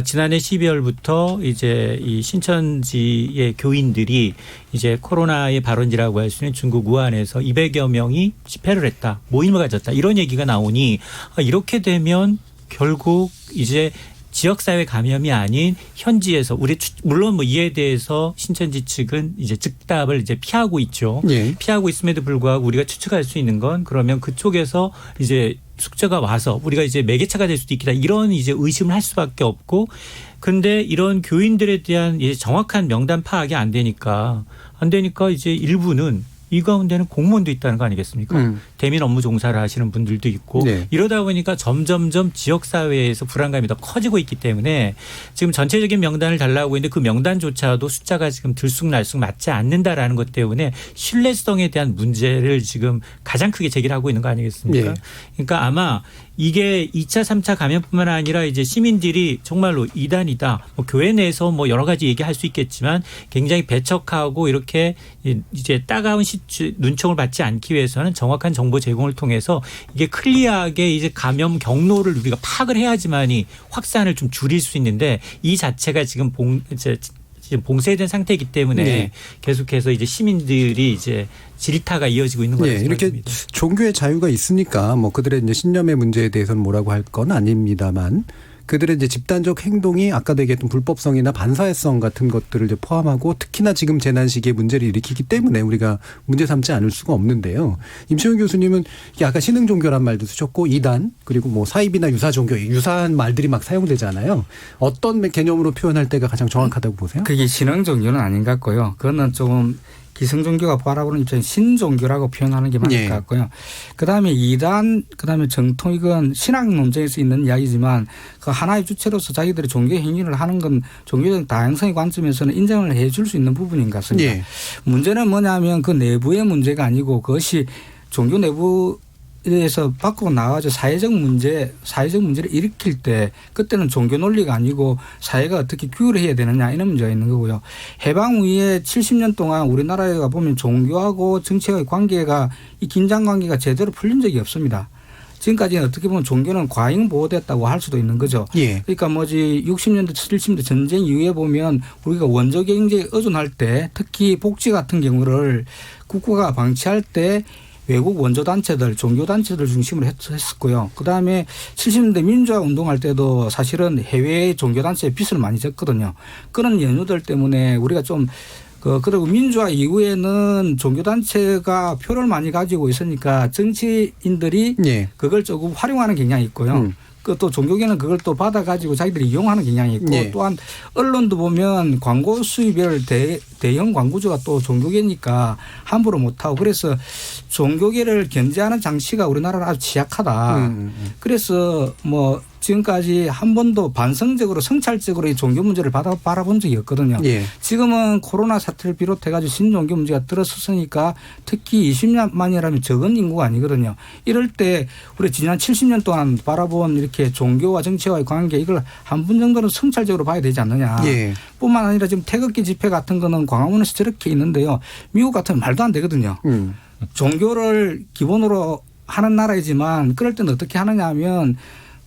Speaker 5: 지난해 12월부터 이제 이 신천지의 교인들이 이제 코로나의 발원지라고 할 수 있는 중국 우한에서 200여 명이 집회를 했다. 모임을 가졌다. 이런 얘기가 나오니 이렇게 되면 결국 이제 지역사회 감염이 아닌 현지에서 물론 뭐 이에 대해서 신천지 측은 이제 즉답을 이제 피하고 있죠. 피하고 있음에도 불구하고 우리가 추측할 수 있는 건 그러면 그쪽에서 이제 숙제가 와서 우리가 이제 매개체가 될 수도 있겠다 이런 이제 의심을 할 수밖에 없고 근데 이런 교인들에 대한 이제 정확한 명단 파악이 안 되니까 이제 일부는 이 가운데는 공무원도 있다는 거 아니겠습니까? 대민 업무 종사를 하시는 분들도 있고 이러다 보니까 점점점 지역사회에서 불안감이 더 커지고 있기 때문에 지금 전체적인 명단을 달라고 했는데 그 명단조차도 숫자가 지금 들쑥날쑥 맞지 않는다라는 것 때문에 신뢰성에 대한 문제를 지금 가장 크게 제기하고 있는 거 아니겠습니까? 그러니까 아마 이게 2차, 3차 감염뿐만 아니라 이제 시민들이 정말로 이단이다. 뭐 교회 내에서 뭐 여러 가지 얘기할 수 있겠지만 굉장히 배척하고 이렇게 이제 따가운 눈총을 받지 않기 위해서는 정확한 정보 제공을 통해서 이게 클리어하게 이제 감염 경로를 우리가 파악을 해야지만이 확산을 좀 줄일 수 있는데 이 자체가 지금 지금 봉쇄된 상태이기 때문에 계속해서 이제 시민들이 이제 질타가 이어지고 있는 거라고
Speaker 3: 이렇게
Speaker 5: 생각합니다.
Speaker 3: 종교의 자유가 있으니까 뭐 그들의 이제 신념의 문제에 대해서는 뭐라고 할 건 아닙니다만 그들의 이제 집단적 행동이 아까도 얘기했던 불법성이나 반사회성 같은 것들을 이제 포함하고 특히나 지금 재난 시기에 문제를 일으키기 때문에 우리가 문제 삼지 않을 수가 없는데요. 임채훈 교수님은 아까 신흥 종교란 말도 쓰셨고 이단 그리고 뭐 사입이나 유사 종교 유사한 말들이 막 사용되잖아요. 어떤 개념으로 표현할 때가 가장 정확하다고 보세요?
Speaker 8: 그게 신흥 종교는 아닌 것 같고요. 그거는 좀 기성종교가 바라보는 입장에 신종교라고 표현하는 게 맞을 것 같고요. 그다음에 이단, 그다음에 정통 이건 신학 논쟁에서 있는 이야기지만 그 하나의 주체로서 자기들이 종교 행위를 하는 건 종교적 다양성의 관점에서는 인정을 해 줄 수 있는 부분인 것 같습니다. 문제는 뭐냐면 그 내부의 문제가 아니고 그것이 종교 내부에서 밖으로 나가서 사회적 문제를 일으킬 때 그때는 종교 논리가 아니고 사회가 어떻게 규율을 해야 되느냐 이런 문제가 있는 거고요. 해방 후에 70년 동안 우리나라에 보면 종교하고 정치와의 관계가 이 긴장 관계가 제대로 풀린 적이 없습니다. 지금까지는 어떻게 보면 종교는 과잉 보호됐다고 할 수도 있는 거죠. 그러니까 60년대 70년대 전쟁 이후에 보면 우리가 원조 경제에 의존할 때 특히 복지 같은 경우를 국가가 방치할 때 외국 원조단체들, 종교단체들 중심으로 했었고요. 그다음에 70년대 민주화 운동할 때도 사실은 해외 종교단체에 빚을 많이 졌거든요. 그런 연유들 때문에 우리가 좀 그리고 민주화 이후에는 종교단체가 표를 많이 가지고 있으니까 정치인들이 그걸 조금 활용하는 경향이 있고요. 또 종교계는 그걸 또 받아가지고 자기들이 이용하는 경향이 있고 또한 언론도 보면 광고 수입을 대형 광고주가 또 종교계니까 함부로 못하고 그래서 종교계를 견제하는 장치가 우리나라는 아주 취약하다. 그래서 지금까지 한 번도 반성적으로 성찰적으로 이 종교 문제를 바라본 적이 없거든요. 지금은 코로나 사태를 비롯해 가지고 신종교 문제가 들어섰으니까 특히 20년 만이라면 적은 인구가 아니거든요. 이럴 때 우리 지난 70년 동안 바라본 이렇게 종교와 정치와의 관계 이걸 한 분 정도는 성찰적으로 봐야 되지 않느냐. 뿐만 아니라 지금 태극기 집회 같은 거는 광화문에서 저렇게 있는데요. 미국 같으면 말도 안 되거든요. 종교를 기본으로 하는 나라이지만 그럴 때는 어떻게 하느냐 하면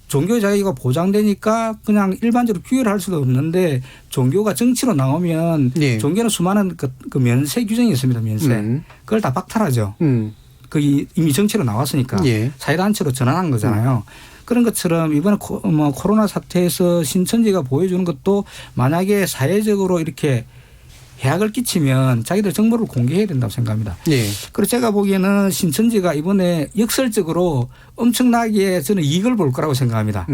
Speaker 8: 종교 자유가 보장되니까 그냥 일반적으로 규율할 수도 없는데 종교가 정치로 나오면 종교는 수많은 그 면세 규정이 있습니다. 면세. 그걸 다 박탈하죠. 이미 정치로 나왔으니까 사회단체로 전환한 거잖아요. 그런 것처럼 이번에 코로나 사태에서 신천지가 보여주는 것도 만약에 사회적으로 이렇게 해악을 끼치면 자기들 정보를 공개해야 된다고 생각합니다. 그래서 제가 보기에는 신천지가 이번에 역설적으로 엄청나게 저는 이익을 볼 거라고 생각합니다.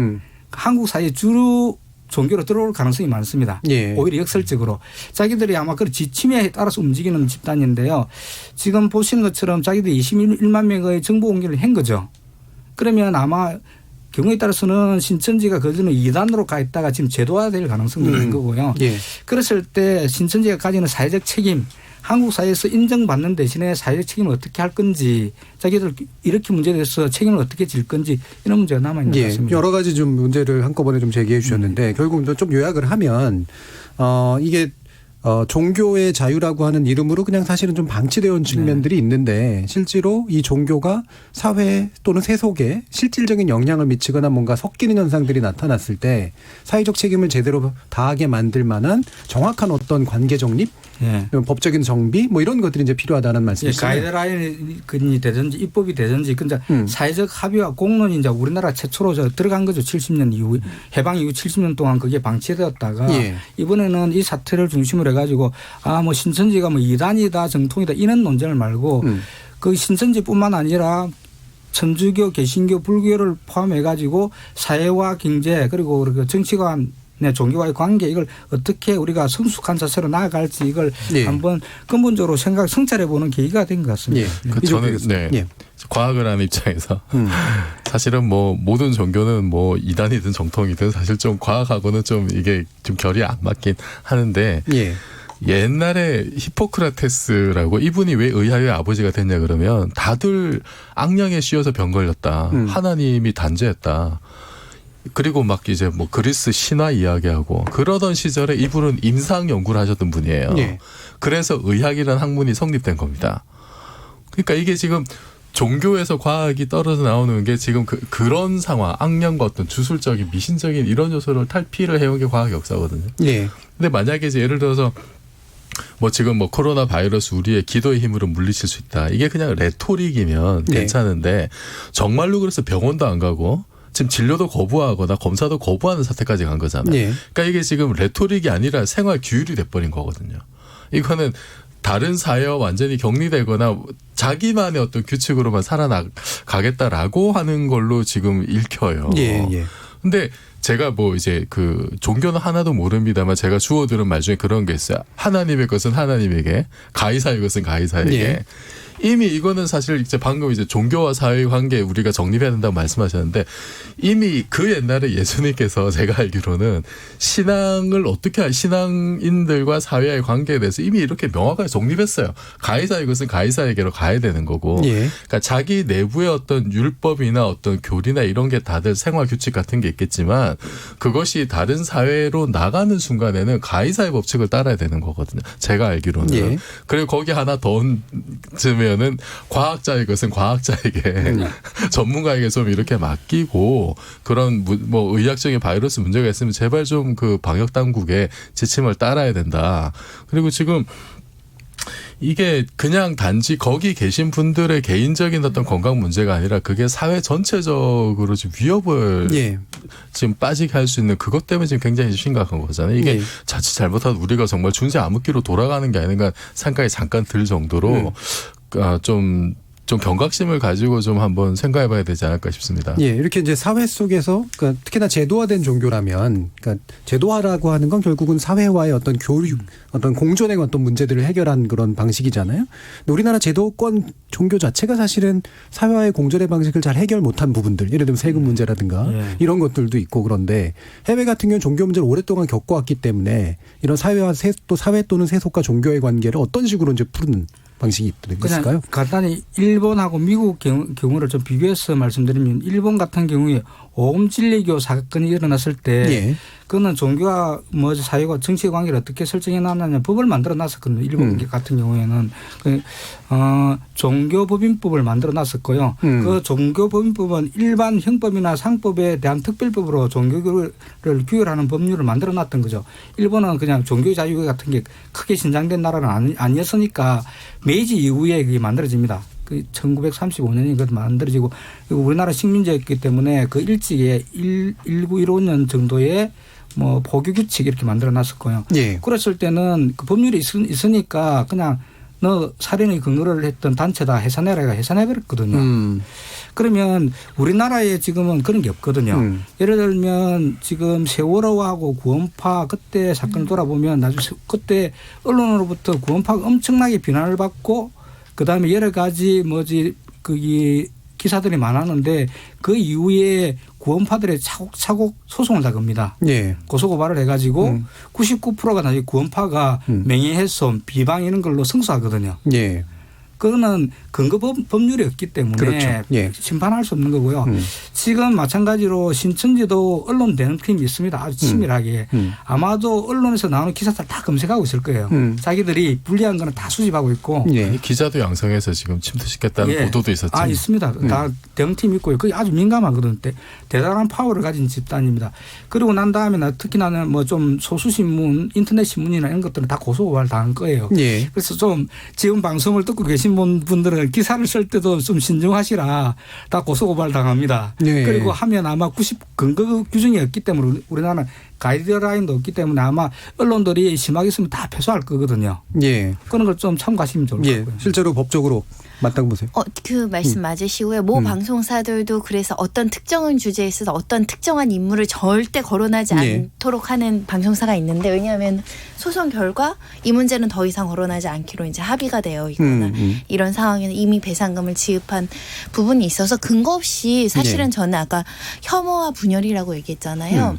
Speaker 8: 한국 사회 주류 종교로 들어올 가능성이 많습니다. 오히려 역설적으로. 자기들이 아마 그 지침에 따라서 움직이는 집단인데요. 지금 보시는 것처럼 자기들이 21만 명의 정보 공개를 한 거죠. 그러면 아마 경우에 따라서는 신천지가 그전에 2단으로 가 있다가 지금 제도화될 가능성도 있는 거고요. 그랬을 때 신천지가 가지는 사회적 책임, 한국 사회에서 인정받는 대신에 사회적 책임을 어떻게 할 건지, 자기들 이렇게 문제에 대해서 책임을 어떻게 질 건지 이런 문제가 남아있는 것 같습니다.
Speaker 3: 여러 가지 좀 문제를 한꺼번에 좀 제기해 주셨는데 결국 좀 요약을 하면 이게 종교의 자유라고 하는 이름으로 그냥 사실은 좀 방치되어 온 측면들이 있는데 실제로 이 종교가 사회 또는 세속에 실질적인 영향을 미치거나 뭔가 섞이는 현상들이 나타났을 때 사회적 책임을 제대로 다하게 만들 만한 정확한 어떤 관계 정립, 법적인 정비 이런 것들이 이제 필요하다는 말씀이시죠.
Speaker 8: 가이드라인이 되든지 입법이 되든지 근데 사회적 합의와 공론이 이제 우리나라 최초로 들어간 거죠. 70년 이후 해방 이후 70년 동안 그게 방치되었다가 이번에는 이 사태를 중심으로 해가지고 신천지가 이단이다 정통이다 이런 논쟁을 말고 그 신천지뿐만 아니라 천주교, 개신교, 불교를 포함해가지고 사회와 경제 그리고 정치관 종교와의 관계 이걸 어떻게 우리가 성숙한 자세로 나아갈지 이걸 한번 근본적으로 성찰해보는 계기가 된 것 같습니다.
Speaker 6: 저는 과학을 하는 입장에서 사실은 모든 종교는 이단이든 정통이든 사실 좀 과학하고는 좀 이게 좀 결이 안 맞긴 하는데 옛날에 히포크라테스라고 이분이 왜 의학의 아버지가 됐냐 그러면 다들 악령에 씌어서 병 걸렸다. 하나님이 단죄했다. 그리고 이제 그리스 신화 이야기하고 그러던 시절에 이분은 임상 연구를 하셨던 분이에요. 그래서 의학이라는 학문이 성립된 겁니다. 그러니까 이게 지금 종교에서 과학이 떨어져 나오는 게 지금 그런 상황, 악령과 어떤 주술적인 미신적인 이런 요소를 탈피를 해온 게 과학 역사거든요. 근데 만약에 이제 예를 들어서 지금 코로나 바이러스 우리의 기도의 힘으로 물리칠 수 있다. 이게 그냥 레토릭이면 괜찮은데 정말로 그래서 병원도 안 가고 지금 진료도 거부하거나 검사도 거부하는 사태까지 간 거잖아요.
Speaker 3: 예.
Speaker 6: 그러니까 이게 지금 레토릭이 아니라 생활 규율이 돼버린 거거든요. 이거는 다른 사회와 완전히 격리되거나 자기만의 어떤 규칙으로만 살아가겠다라고 하는 걸로 지금 읽혀요.
Speaker 3: 예, 예.
Speaker 6: 근데 제가 뭐 이제 그 종교는 하나도 모릅니다만 제가 주워 들은 말 중에 그런 게 있어요. 하나님의 것은 하나님에게, 가이사의 것은 가이사에게.
Speaker 3: 예.
Speaker 6: 이미 이거는 사실 이제 방금 이제 종교와 사회 관계 우리가 정립해야 된다고 말씀하셨는데 이미 그 옛날에 예수님께서 제가 알기로는 신앙을 어떻게 신앙인들과 사회의 관계에 대해서 이미 이렇게 명확하게 정립했어요. 가이사의 것은 가이사에게로 가야 되는 거고.
Speaker 3: 예.
Speaker 6: 그러니까 자기 내부의 어떤 율법이나 어떤 교리나 이런 게 다들 생활 규칙 같은 게 있겠지만 그것이 다른 사회로 나가는 순간에는 가이사의 법칙을 따라야 되는 거거든요. 제가 알기로는.
Speaker 3: 예.
Speaker 6: 그리고 거기 하나 더 얹으면은 과학자의 것은 과학자에게 전문가에게 좀 이렇게 맡기고 그런 뭐 의학적인 바이러스 문제가 있으면 제발 좀 그 방역 당국의 지침을 따라야 된다. 그리고 지금 이게 그냥 단지 거기 계신 분들의 개인적인 어떤 건강 문제가 아니라 그게 사회 전체적으로 지금 위협을
Speaker 3: 예.
Speaker 6: 지금 빠지게 할 수 있는 그것 때문에 지금 굉장히 심각한 거잖아요. 이게
Speaker 3: 예.
Speaker 6: 자칫 잘못하면 우리가 정말 중세 암흑기로 돌아가는 게 아닌가 생각이 잠깐 들 정도로 좀 경각심을 가지고 좀 한번 생각해 봐야 되지 않을까 싶습니다.
Speaker 3: 예, 이렇게 이제 사회 속에서 그러니까 특히나 제도화된 종교라면 그러니까 제도화라고 하는 건 결국은 사회와의 어떤 교육, 어떤 공존의 어떤 문제들을 해결한 그런 방식이잖아요. 근데 우리나라 제도권 종교 자체가 사실은 사회와의 공존의 방식을 잘 해결 못한 부분들, 예를 들면 세금 문제라든가 이런 것들도 있고 그런데 해외 같은 경우는 종교 문제를 오랫동안 겪어왔기 때문에 이런 사회와 또 사회 또는 세속과 종교의 관계를 어떤 식으로 이제 푸는 방식이 있을까요?
Speaker 8: 그냥 간단히 일본하고 미국 경우를 좀 비교해서 말씀드리면 일본 같은 경우에 오음진리교 사건이 일어났을 때 그거는 종교와 뭐 사회와 정치 관계를 어떻게 설정해 놨느냐 법을 만들어 놨었거든요. 일본 같은 경우에는 종교법인법을 만들어 놨었고요. 그 종교법인법은 일반 형법이나 상법에 대한 특별법으로 종교를 규율하는 법률을 만들어 놨던 거죠. 일본은 그냥 종교 자유 같은 게 크게 신장된 나라는 아니었으니까 메이지 이후에 그게 만들어집니다. 그 1935년이 그 만들어지고 우리나라 식민지였기 때문에 그 일찍에 1915년 정도에 뭐 포교 규칙 이렇게 만들어 놨었고요.
Speaker 3: 예.
Speaker 8: 그랬을 때는 그 법률이 있으니까 그냥 너 살인의 근거를 했던 단체다 해산해라 해산해버렸거든요. 그러면 우리나라에 지금은 그런 게 없거든요. 예를 들면 지금 세월호하고 구원파 그때 사건을 돌아보면 나중에 그때 언론으로부터 구원파가 엄청나게 비난을 받고 그다음에 여러 가지 이 기사들이 많았는데 그 이후에 구원파들의 차곡차곡 소송을 다 겁니다.
Speaker 3: 예.
Speaker 8: 고소고발을 해가지고 99%가 나중에 구원파가 명예훼손, 비방 이런 걸로 승소하거든요.
Speaker 3: 예.
Speaker 8: 그거는 근거 법률이 없기 때문에
Speaker 3: 그렇죠. 예.
Speaker 8: 심판할 수 없는 거고요. 지금 마찬가지로 신천지도 언론 대응팀이 있습니다. 아주 치밀하게. 아마도 언론에서 나오는 기사들 다 검색하고 있을 거예요. 자기들이 불리한 거는 다 수집하고 있고.
Speaker 6: 예. 기자도 양성해서 지금 침투시켰다는 보도도 있었죠.
Speaker 8: 있습니다. 다 대응팀이 있고요. 그게 아주 민감하거든요. 대단한 파워를 가진 집단입니다. 그리고 난 다음에 특히 나는 뭐 좀 소수신문, 인터넷 신문이나 이런 것들은 다 고소고발 당한 거예요.
Speaker 3: 예.
Speaker 8: 그래서 좀 지금 방송을 듣고 계신 분들은 기사를 쓸 때도 좀 신중하시라. 다 고소고발 당합니다.
Speaker 3: 예.
Speaker 8: 그리고 하면 아마 근거 규정이 없기 때문에 우리나라는 가이드라인도 없기 때문에 아마 언론들이 심하게 쓰면 다 패소할 거거든요.
Speaker 3: 예.
Speaker 8: 그런 걸 좀 참고하시면 좋을 것 같고요.
Speaker 3: 실제로 법적으로 맞다고 보세요.
Speaker 7: 그 말씀 맞으시고요. 모 방송사들도 그래서 어떤 특정한 주제에 있어서 어떤 특정한 인물을 절대 거론하지 않도록 하는 방송사가 있는데 왜냐하면 소송 결과 이 문제는 더 이상 거론하지 않기로 이제 합의가 되어 있거나 이런 상황에는 이미 배상금을 지급한 부분이 있어서 근거 없이 사실은 저는 아까 혐오와 분열이라고 얘기했잖아요.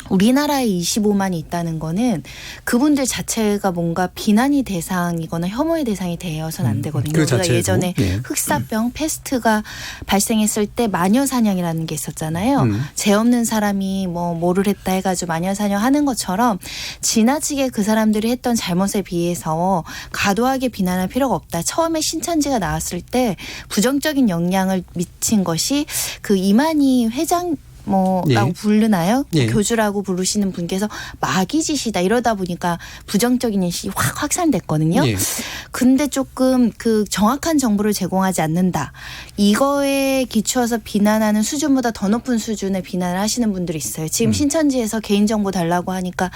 Speaker 7: 우리나라에 25만이 있다는 거는 그분들 자체가 뭔가 비난이 대상이거나 혐오의 대상이 되어서는 안 되거든요.
Speaker 3: 그
Speaker 7: 우리가
Speaker 3: 자체도?
Speaker 7: 예전에 흑사병, 패스트가 발생했을 때 마녀사냥이라는 게 있었잖아요. 죄 없는 사람이 뭐를 했다 해가지고 마녀사냥 하는 것처럼 지나치게 그 사람들이 했던 잘못에 비해서 과도하게 비난할 필요가 없다. 처음에 신천지가 나왔을 때 부정적인 영향을 미친 것이 그 이만희 회장 라고 부르나요?
Speaker 3: 예.
Speaker 7: 교주라고 부르시는 분께서 마귀짓이다 이러다 보니까 부정적인 인식이 확 확산됐거든요.
Speaker 3: 예.
Speaker 7: 근데 조금 그 정확한 정보를 제공하지 않는다. 이거에 기초해서 비난하는 수준보다 더 높은 수준의 비난을 하시는 분들이 있어요. 지금 신천지에서 개인정보 달라고 하니까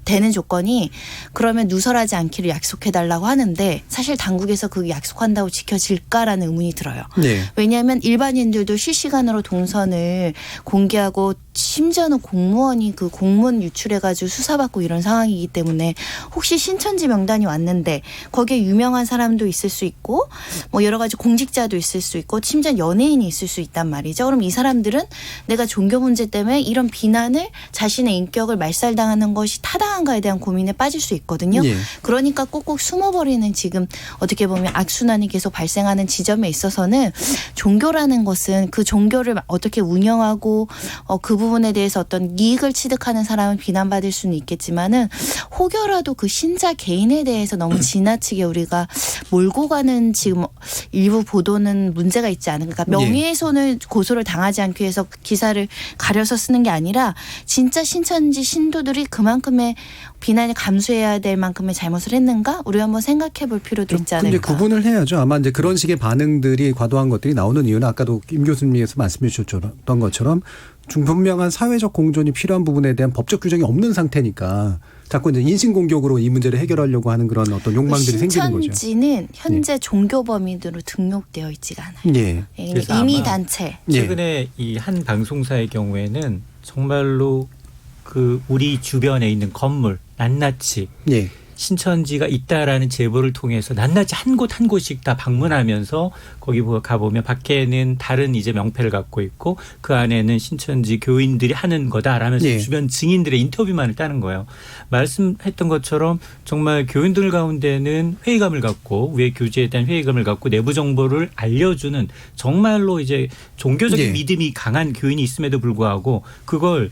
Speaker 7: 되는 조건이 그러면 누설하지 않기를 약속해달라고 하는데 사실 당국에서 그 약속한다고 지켜질까라는 의문이 들어요.
Speaker 3: 네.
Speaker 7: 왜냐하면 일반인들도 실시간으로 동선을 공개하고 심지어는 공무원이 그 공문 유출해가지고 수사받고 이런 상황이기 때문에 혹시 신천지 명단이 왔는데 거기에 유명한 사람도 있을 수 있고 뭐 여러 가지 공직자도 있을 수 있고 심지어 연예인이 있을 수 있단 말이죠. 그럼 이 사람들은 내가 종교 문제 때문에 이런 비난을 자신의 인격을 말살당하는 것이 타당한가에 대한 고민에 빠질 수 있거든요.
Speaker 3: 예.
Speaker 7: 그러니까 꼭꼭 숨어버리는 지금 어떻게 보면 악순환이 계속 발생하는 지점에 있어서는 종교라는 것은 그 종교를 어떻게 운영하고 그 부분에 대해서 어떤 이익을 취득하는 사람은 비난받을 수는 있겠지만은 혹여라도 그 신자 개인에 대해서 너무 지나치게 우리가 몰고 가는 지금 일부 보도는 문제가 있지 않은가. 그러니까 명예훼손을 고소를 당하지 않기 위해서 그 기사를 가려서 쓰는 게 아니라 진짜 신천지 신도들이 그만큼의 비난을 감수해야 될 만큼의 잘못을 했는가? 우리 한번 생각해 볼 필요도 있지 않을까.
Speaker 3: 근데 구분을 해야죠. 아마 이제 그런 식의 반응들이 과도한 것들이 나오는 이유는 아까도 김 교수님께서 말씀해 주셨던 것처럼 분명한 사회적 공존이 필요한 부분에 대한 법적 규정이 없는 상태니까 자꾸 이제 인신공격으로 이 문제를 해결하려고 하는 그런 어떤 욕망들이 생기는 거죠.
Speaker 7: 신천지는 현재 종교 범위로 등록되어 있지가 않아요.
Speaker 3: 예.
Speaker 7: 이미 단체.
Speaker 5: 최근에 이 한 방송사의 경우에는 정말로 그 우리 주변에 있는 건물 낱낱이 신천지가 있다라는 제보를 통해서 낱낱이 한 곳 한 곳씩 다 방문하면서 거기 가보면 밖에는 다른 이제 명패를 갖고 있고 그 안에는 신천지 교인들이 하는 거다라면서 주변 증인들의 인터뷰만을 따는 거예요. 말씀했던 것처럼 정말 교인들 가운데는 회의감을 갖고 우리의 교제에 대한 회의감을 갖고 내부 정보를 알려주는 정말로 이제 종교적인 믿음이 강한 교인이 있음에도 불구하고 그걸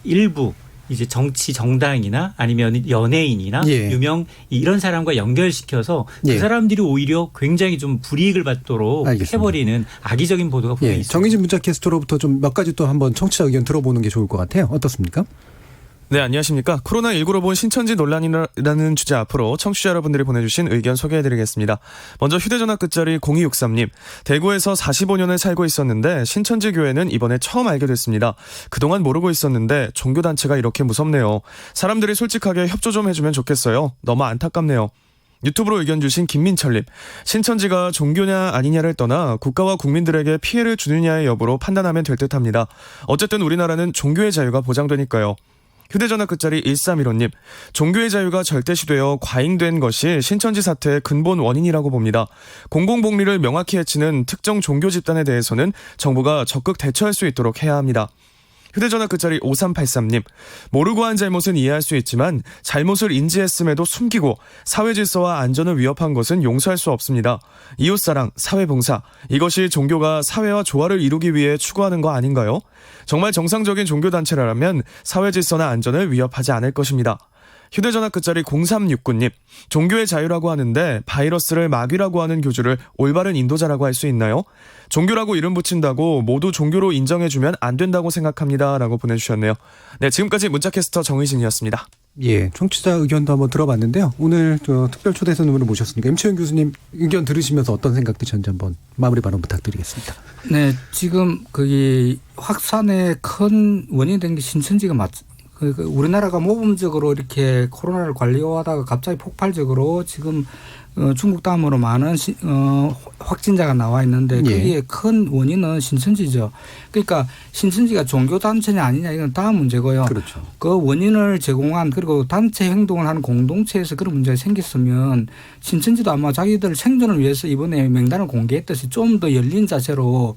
Speaker 5: 일부 이제 정치 정당이나 아니면 연예인이나 유명 이런 사람과 연결시켜서 그 사람들이 오히려 굉장히 좀 불이익을 받도록 해버리는 악의적인 보도가 분명히 있습니다.
Speaker 3: 정의진 문자캐스터로부터 좀 몇 가지 또 한번 청취자 의견 들어보는 게 좋을 것 같아요. 어떻습니까?
Speaker 13: 네, 안녕하십니까. 코로나19로 본 신천지 논란이라는 주제 앞으로 청취자 여러분들이 보내주신 의견 소개해드리겠습니다. 먼저 휴대전화 끝자리 0263님. 대구에서 45년을 살고 있었는데 신천지 교회는 이번에 처음 알게 됐습니다. 그동안 모르고 있었는데 종교단체가 이렇게 무섭네요. 사람들이 솔직하게 협조 좀 해주면 좋겠어요. 너무 안타깝네요. 유튜브로 의견 주신 김민철님. 신천지가 종교냐 아니냐를 떠나 국가와 국민들에게 피해를 주느냐의 여부로 판단하면 될 듯합니다. 어쨌든 우리나라는 종교의 자유가 보장되니까요. 휴대전화 끝자리 1315님. 종교의 자유가 절대시되어 과잉된 것이 신천지 사태의 근본 원인이라고 봅니다. 공공복리를 명확히 해치는 특정 종교 집단에 대해서는 정부가 적극 대처할 수 있도록 해야 합니다. 휴대전화 끝자리 5383님. 모르고 한 잘못은 이해할 수 있지만 잘못을 인지했음에도 숨기고 사회 질서와 안전을 위협한 것은 용서할 수 없습니다. 이웃사랑, 사회봉사, 이것이 종교가 사회와 조화를 이루기 위해 추구하는 거 아닌가요? 정말 정상적인 종교단체라면 사회 질서나 안전을 위협하지 않을 것입니다. 휴대전화 끝자리 0369님. 종교의 자유라고 하는데 바이러스를 마귀라고 하는 교주를 올바른 인도자라고 할 수 있나요? 종교라고 이름 붙인다고 모두 종교로 인정해주면 안 된다고 생각합니다. 라고 보내주셨네요. 네, 지금까지 문자캐스터 정의진이었습니다.
Speaker 3: 예, 청취자 의견도 한번 들어봤는데요. 오늘 특별 초대 손님으로 모셨으니까 임채연 교수님 의견 들으시면서 어떤 생각 드셨는지 한번 마무리 발언 부탁드리겠습니다.
Speaker 8: 네, 지금 거기 확산의 큰 원인이 된 게 신천지가 우리나라가 모범적으로 이렇게 코로나를 관리하다가 갑자기 폭발적으로 지금 중국 다음으로 많은 확진자가 나와 있는데 거기에 큰 원인은 신천지죠. 그러니까 신천지가 종교단체냐 아니냐 이건 다음 문제고요.
Speaker 3: 그렇죠.
Speaker 8: 그 원인을 제공한 그리고 단체 행동을 하는 공동체에서 그런 문제가 생겼으면 신천지도 아마 자기들 생존을 위해서 이번에 명단을 공개했듯이 좀 더 열린 자세로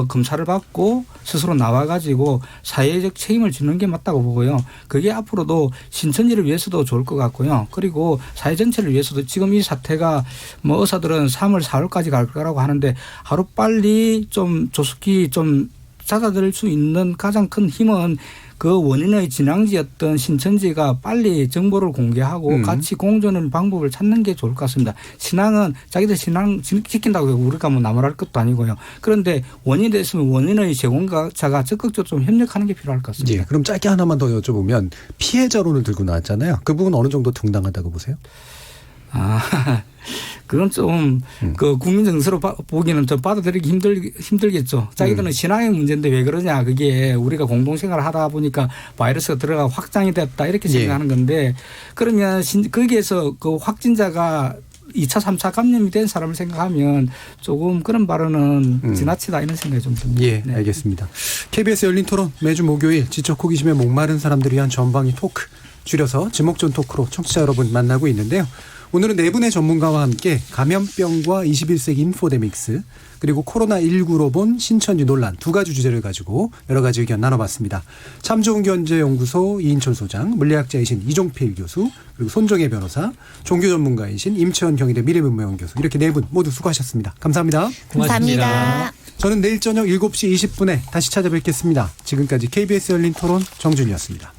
Speaker 8: 검사를 받고 스스로 나와가지고 사회적 책임을 지는 게 맞다고 보고요. 그게 앞으로도 신천지를 위해서도 좋을 것 같고요. 그리고 사회 전체를 위해서도 지금 이 사태가 의사들은 3월, 4월까지 갈 거라고 하는데 하루빨리 좀 조속히 좀 찾아들일 수 있는 가장 큰 힘은 그 원인의 진앙지였던 신천지가 빨리 정보를 공개하고 같이 공존하는 방법을 찾는 게 좋을 것 같습니다. 신앙은 자기들 신앙 지킨다고 우리가 뭐 나무랄 것도 아니고요. 그런데 원인이 됐으면 원인의 제공자가 적극적으로 좀 협력하는 게 필요할 것 같습니다.
Speaker 3: 예, 그럼 짧게 하나만 더 여쭤보면 피해자론을 들고 나왔잖아요. 그 부분 어느 정도 정당하다고 보세요?
Speaker 8: 그건 좀 그 국민 정서로 보기는 좀 받아들이기 힘들겠죠. 자기들은 신앙의 문제인데 왜 그러냐. 그게 우리가 공동생활을 하다 보니까 바이러스가 들어가 확장이 됐다 이렇게 생각하는 건데 그러면 거기에서 그 확진자가 2차, 3차 감염이 된 사람을 생각하면 조금 그런 발언은 지나치다 이런 생각이 좀 듭니다.
Speaker 3: 예, 알겠습니다. KBS 열린 토론 매주 목요일 지적 호기심에 목마른 사람들을 위한 전방위 토크 줄여서 지목전 토크로 청취자 여러분 만나고 있는데요. 오늘은 네 분의 전문가와 함께 감염병과 21세기 인포데믹스 그리고 코로나19로 본 신천지 논란 두 가지 주제를 가지고 여러 가지 의견 나눠봤습니다. 참 좋은 견제 연구소 이인철 소장, 물리학자이신 이종필 교수, 그리고 손정혜 변호사, 종교 전문가이신 임채원 경희대 미래문명원 교수 이렇게 네 분 모두 수고하셨습니다. 감사합니다.
Speaker 7: 감사합니다.
Speaker 3: 저는 내일 저녁 7시 20분에 다시 찾아뵙겠습니다. 지금까지 KBS 열린 토론 정준이었습니다.